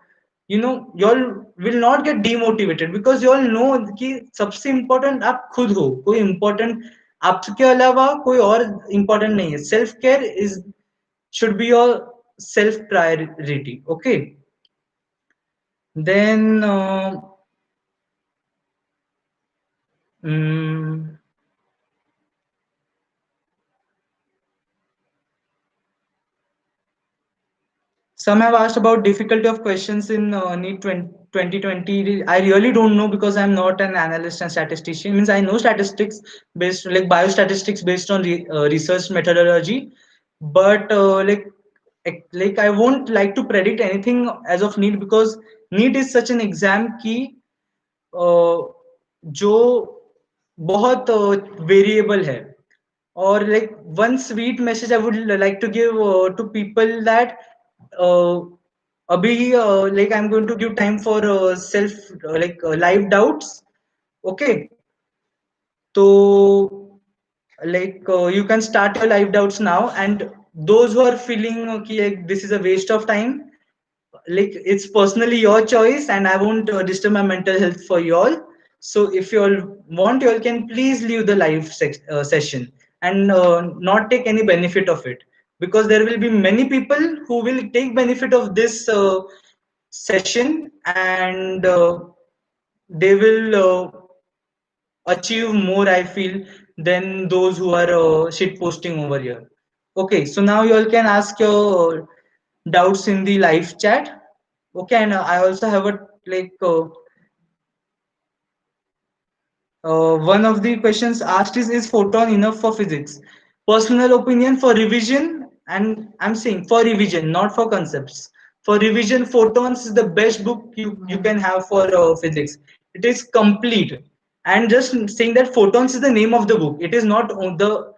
y'all will not get demotivated, because y'all know कि सबसे important आप खुद हो. कोई important आपके अलावा कोई और important नहीं है. Self care is should be your self priority. Okay, then mm, some have asked about difficulty of questions in NEET 2020. I really don't know, because I'm not an analyst and statistician. Means I know statistics based, like biostatistics based on research methodology, but like I won't like to predict anything as of NEET, because NEET is such an exam key जो बहुत variable है. और like one sweet message I would like to give to people, that uh, abhi like I'm going to give time for self live doubts. Okay, so like you can start your live doubts now, and those who are feeling okay, like this is a waste of time, like it's personally your choice, and I won't disturb my mental health for you all. So if you all want, you all can please leave the live session, and not take any benefit of it, because there will be many people who will take benefit of this session, and they will achieve more, I feel, than those who are shit posting over here. Okay, so now you all can ask your doubts in the live chat. Okay, and I also have a like one of the questions asked is photon enough for physics? Personal opinion, for revision, and I'm saying for revision, not for concepts. For revision, photons is the best book you can have for physics. It is complete. And just saying that photons is the name of the book. It is not on the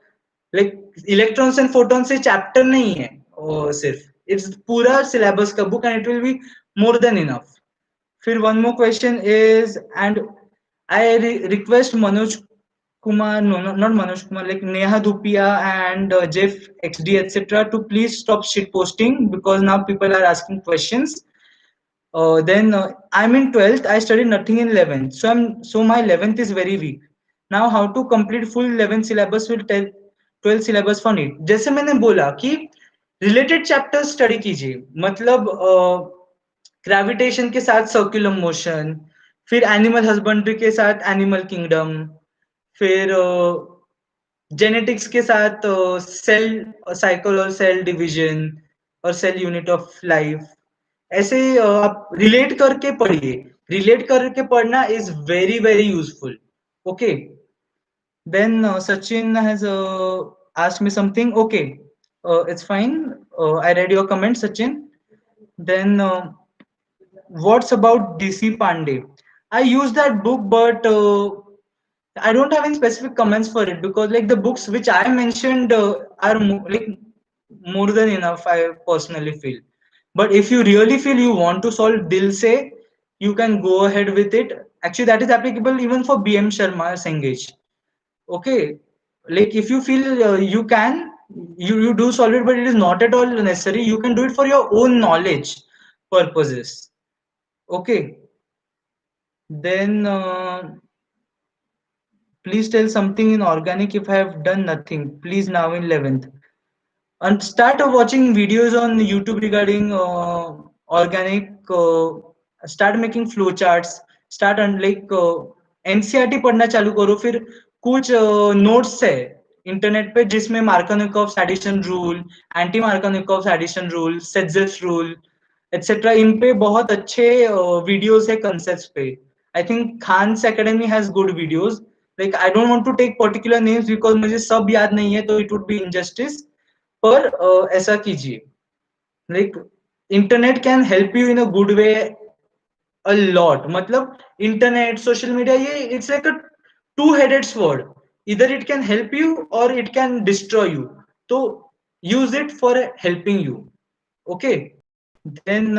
like electrons and photons से chapter नहीं है सिर्फ. It's पूरा syllabus का book, and it will be more than enough. फिर one more question is, and I request Manoj Kumar, no, not Manoj Kumar, like Neha Dupia and Jeff XD, etc., to please stop shit posting, because now people are asking questions. Then I'm in 12th. I studied nothing in 11th, so my 11th is very weak. Now how to complete full 11th syllabus will tell 12th syllabus for NEET. जैसे मैंने बोला कि related chapters study कीजिए. मतलब gravitation के साथ circular motion, फिर animal husbandry के साथ एनिमल किंगडम, फिर जेनेटिक्स के साथ सेल साइकिल और सेल डिवीजन और सेल यूनिट ऑफ लाइफ. ऐसे आप रिलेट करके पढ़िए. रिलेट करके पढ़ना is very very useful. Okay, then Sachin has asked me something. Okay, it's fine. I read your comment, Sachin. Then what's about DC Pandey? I use that book, but I don't have any specific comments for it, because like the books which I mentioned are like more than enough, I personally feel. But if you really feel you want to solve Dil Se, you can go ahead with it. Actually, that is applicable even for BM Sharma Sengage. Okay, like if you feel you can, you do solve it, but it is not at all necessary. You can do it for your own knowledge purposes. Okay, then please tell something in organic if I have done nothing. Please now in 11th. And start watching videos on YouTube regarding organic. Start making flow charts. Start and like NCERT पढ़ना चालू करो. फिर कुछ notes है internet पे जिसमें Markovnikov's addition rule, anti Markovnikov's addition rule, Saytzeff's rule, etcetera, इन पे बहुत अच्छे वीडियोस है कंसेप्ट्स पे. I think Khan's academy has good videos. Like I don't want to take particular names, because मुझे सब याद नहीं है, तो इट वुड बी इनजस्टिस. पर ऐसा कीजिए, like internet can help you in a good way a lot. मतलब internet, social media, ये it's like a two-headed sword. Either it can help you or it can destroy you. So use it for helping you. Okay. Then,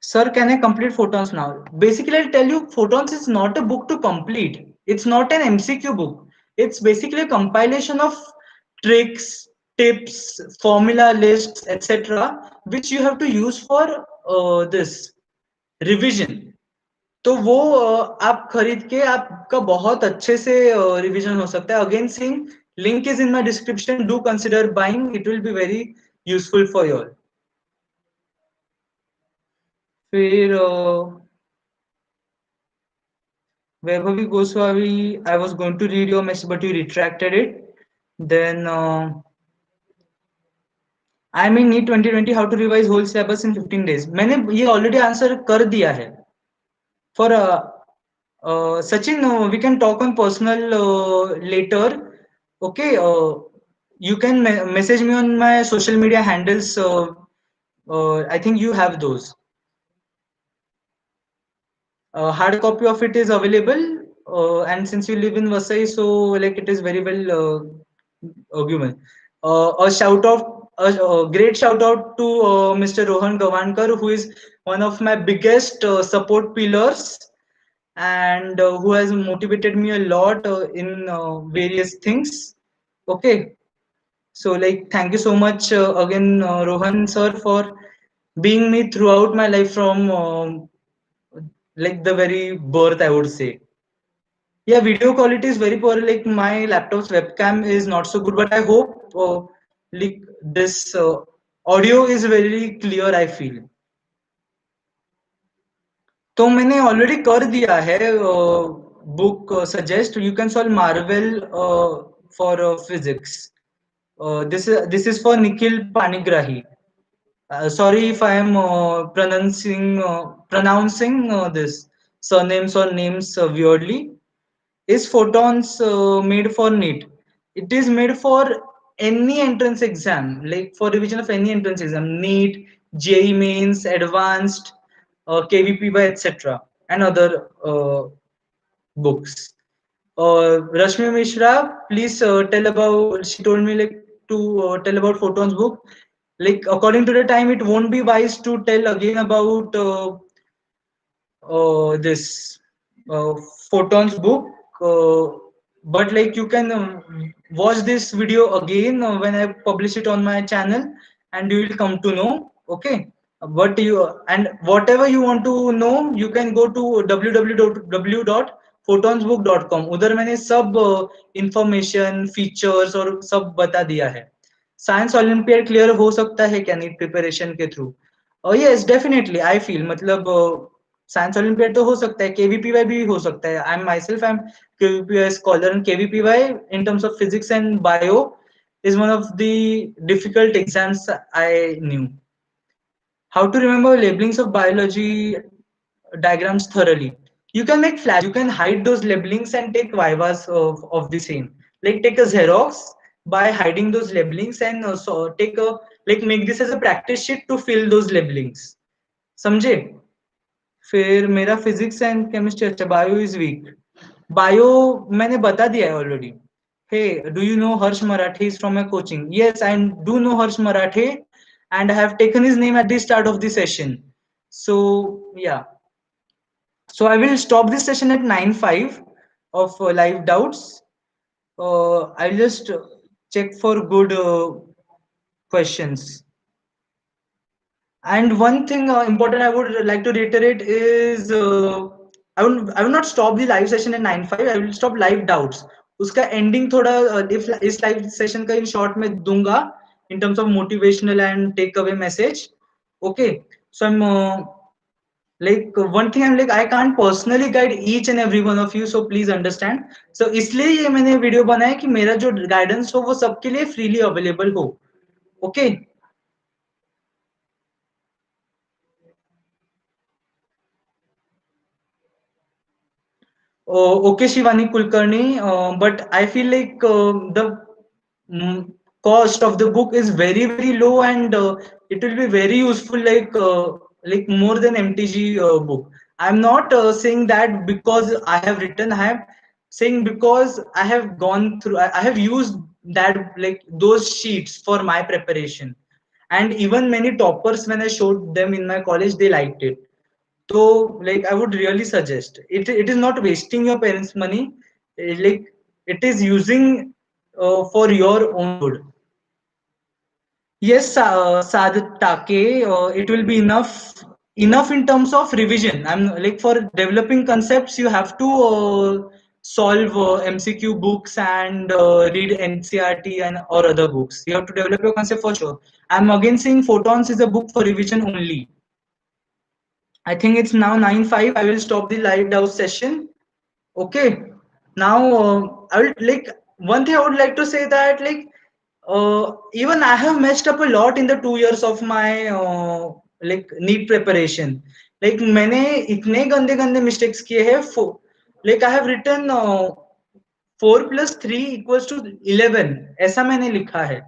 sir, can I complete Photons now? Basically, I'll tell you, Photons is not a book to complete. It's not an MCQ book. It's basically a compilation of tricks, tips, formula lists, etc., which you have to use for this revision. तो वो आप खरीद के आपका बहुत अच्छे से revision हो सकता है. Again sing, link is in my description. Do consider buying. It will be very useful for you all. फिर Vaibhavi Goswami, I was going to read your message, but you retracted it. Then I mean need 2020 how to revise whole syllabus in 15 days. मैंने ये already answer कर दिया है. For Sachin, we can talk on personal later. Okay, you can message me on my social media handles. I think you have those. Hard copy of it is available, and since you live in Vasai, so like it is very well given. A shout out, a great shout out to Mr. Rohan Gavankar, who is one of my biggest support pillars and who has motivated me a lot in various things. Okay, so like thank you so much again, Rohan sir, for being me throughout my life from like the very birth, I would say. Yeah, video quality is very poor. Like my laptop's webcam is not so good, but I hope like this audio is very clear. I feel. तो मैंने already कर दिया है book suggest. You can solve Marvel for physics. This is for Nikhil Panigrahi. Sorry if I am pronouncing this surnames or names weirdly. Is Photons made for NEET? It is made for any entrance exam, like for revision of any entrance exam, NEET, JEE Mains, Advanced, KVPY, etc., and other books. Rashmi Mishra, please tell about. She told me like to tell about Photons book. Like according to the time, it won't be wise to tell again about this uh, Photons book, uh, but like you can watch this video again when I publish it on my channel, and you will come to know. Okay, but you and whatever you want to know, you can go to www.photonsbook.com. उधर मैंने सब information features और सब बता दिया है. Science olympiad clear हो सकता है क्या नीट प्रिपरेशन के through? Yes definitely I feel. मतलब साइंस ओलंपियाड तो हो सकता है, केवीपीवाई भी हो सकता है. I am my self I am KVPY scholar, and KVPY in terms of physics and bio is one of the difficult exams I knew. How to remember labelings of biology diagrams thoroughly? You can make flash, you can hide those labelings and take vivas of the same. Like take a Xerox by hiding those labelings and also take a like make this as a practice sheet to fill those labelings. समझे? फिर मेरा physics and chemistry अच्छा, bio is weak. Bio मैंने बता दिया है already. Hey, do you know Harsh Marathe is from my coaching? Yes, I do know Harsh Marathe and I have taken his name at the start of the session. So yeah, so I will stop this session at 9:05 of live doubts. I'll just check for good questions. And one thing important I would like to reiterate is I will not stop the live session at 9:05. I will stop live doubts. उसका ending थोड़ा if इस live session का in short में दूंगा in terms of motivational and takeaway message. Okay, so I'm like one thing I'm like I can't personally guide each and every one of you, so please understand. So इसलिए ये मैंने video बनाया कि मेरा जो guidance हो वो सबके लिए फ्रीली अवेलेबल हो. Okay. Okay, Shivani Kulkarni, but I feel like the cost of the book is very, very low, and it will be very useful. Like like more than MTG book. I'm not saying that because I have written. I am saying because I have gone through. I have used that, like those sheets for my preparation, and even many toppers, when I showed them in my college, they liked it. So like I would really suggest it. It is not wasting your parents' money. Like it is using for your own good. Yes, Take, it will be enough in terms of revision. I'm like for developing concepts, you have to solve MCQ books and read NCRT and or other books. You have to develop your concept for sure. I'm again saying Photons is a book for revision only. I think it's now 9:05. I will stop the live DAO session. Okay. Now, I would like one thing I would like to say that like even I have messed up a lot in the 2 years of my like NEET preparation. Like मैंने इतने गंदे गंदे mistakes किए हैं. Like I have written 4 + 3 = 11 ऐसा मैंने लिखा है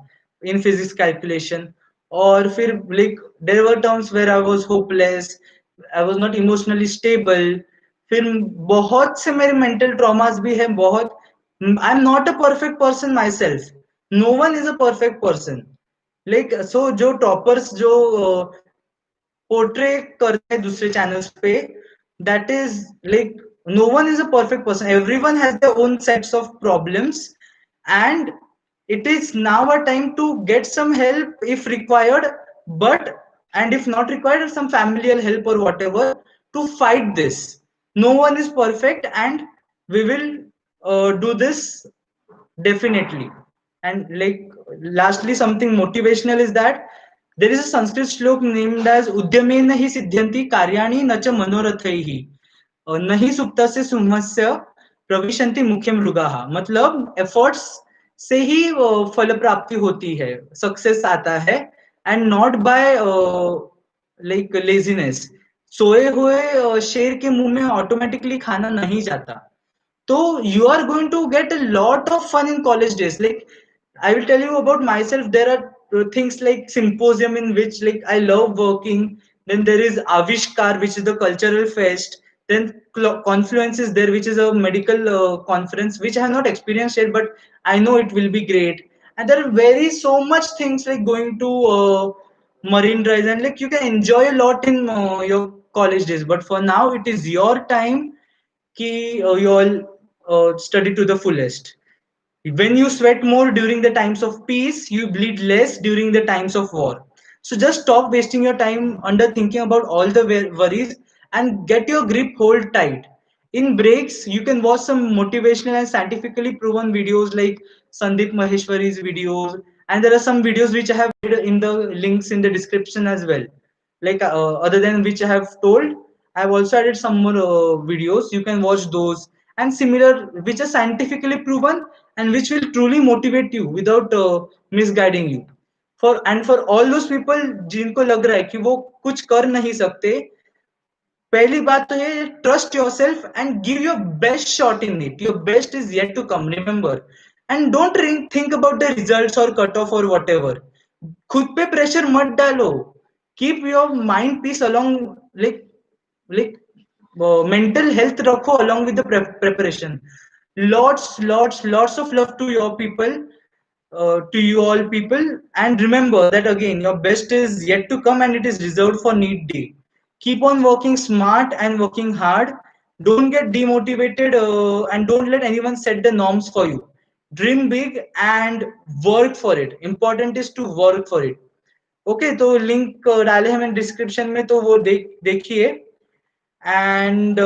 in physics calculation. और फिर like there were terms where I was hopeless, I was not emotionally stable. फिर बहुत से मेरे mental traumas भी हैं बहुत. I'm not a perfect person myself. No one is a perfect person. Like so जो toppers जो पोर्ट्रे करते हैं दूसरे चैनल्स पे, that is like no one is a perfect person. Everyone has their own sets of problems, and it is now a time to get some help if required, but and if not required, some familial help or whatever to fight this. No one is perfect, and we will do this definitely. And like lastly, something motivational is that there is a Sanskrit shlok named as Udyame nahi siddhyanti karyani nacha manorathaihi nahi suptasya सुमस्य प्रविशन्ति मुख्य मृगाः. मतलब efforts से ही फल प्राप्ति होती है, success आता है, and not by like laziness. सोए हुए शेर के मुंह में ऑटोमेटिकली खाना नहीं जाता. So you are going to get a lot of fun in college days. Like I will tell you about myself. There are things like symposium in which like I love working. Then there is Avishkar, which is the cultural fest. Then Confluence is there, which is a medical conference, which I have not experienced yet, but I know it will be great. And there are very so much things like going to marine drives, and like you can enjoy a lot in your college days. But for now, it is your time कि you all study to the fullest. When you sweat more during the times of peace, you bleed less during the times of war. So just stop wasting your time under thinking about all the worries and get your grip hold tight. In breaks, you can watch some motivational and scientifically proven videos like Sandeep Maheshwari's videos, and there are some videos which I have made in the links in the description as well. Like other than which I have told, I have also added some more videos. You can watch those and similar, which are scientifically proven and which will truly motivate you without misguiding you. For all those people जिनको लग रहा है कि वो कुछ कर नहीं सकते, पहली बात तो ये trust yourself and give your best shot in it. Your best is yet to come, remember. And don't think about the results और कट ऑफ और वट एवर. खुद पे प्रेशर मत डालो. Keep your mind peace along, like mental health rakho along with the preparation. Lots of love to your people, to you all people, and remember that again your best is yet to come and it is reserved for need day. Keep on working smart and working hard. Don't get demotivated, and don't let anyone set the norms for you. Dream big and work for it. Important is to work for it. Okay तो link डाले हैं मैंने description में, तो वो देखिए. And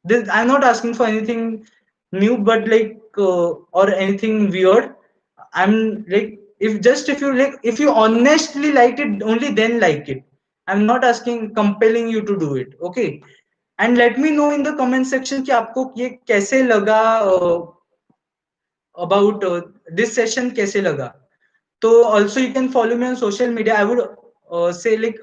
this, I'm not asking for anything new, but like or anything weird. I'm like, if you like, if you honestly liked it, only then like it. I'm not asking, compelling you to do it. Okay. And let me know in the comment section कि आपको ये कैसे लगा, about this session कैसे लगा. So also you can follow me on social media. I would say like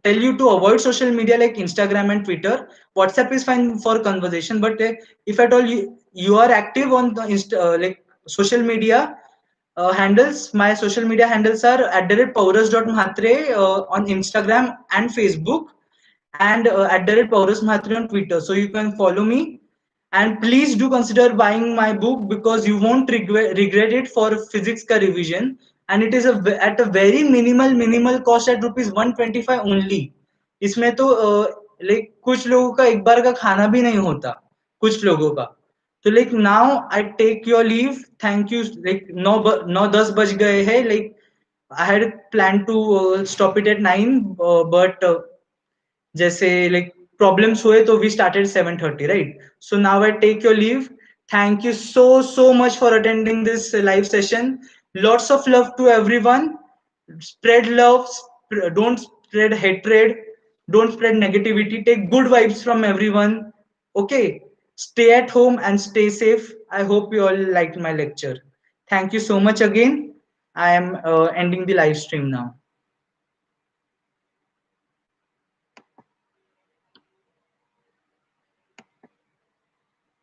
tell you to avoid social media like Instagram and Twitter. WhatsApp is fine for conversation, but if at all you are active on the like social media handles, my social media handles are @paurus.mhatre on Instagram and Facebook. and at the rate Paurus Mhatre on Twitter. So you can follow me. And please do consider buying my book because you won't regret it for physics ka revision. And it is at a very minimal cost at rupees 125 only. इसमें तो like कुछ लोगों का एक बार का खाना भी नहीं होता, कुछ लोगों का. तो like now I take your leave. Thank you. Like 9 10 बज गए हैं. Like I had planned to stop it at 9, but जैसे like problems हुए तो we started 7:30, right? So now I take your leave. Thank you so much for attending this live session. Lots of love to everyone. Spread love. Don't spread hatred. Don't spread negativity. Take good vibes from everyone. Okay. Stay at home and stay safe. I hope you all liked my lecture. Thank you so much again. I am ending the live stream now.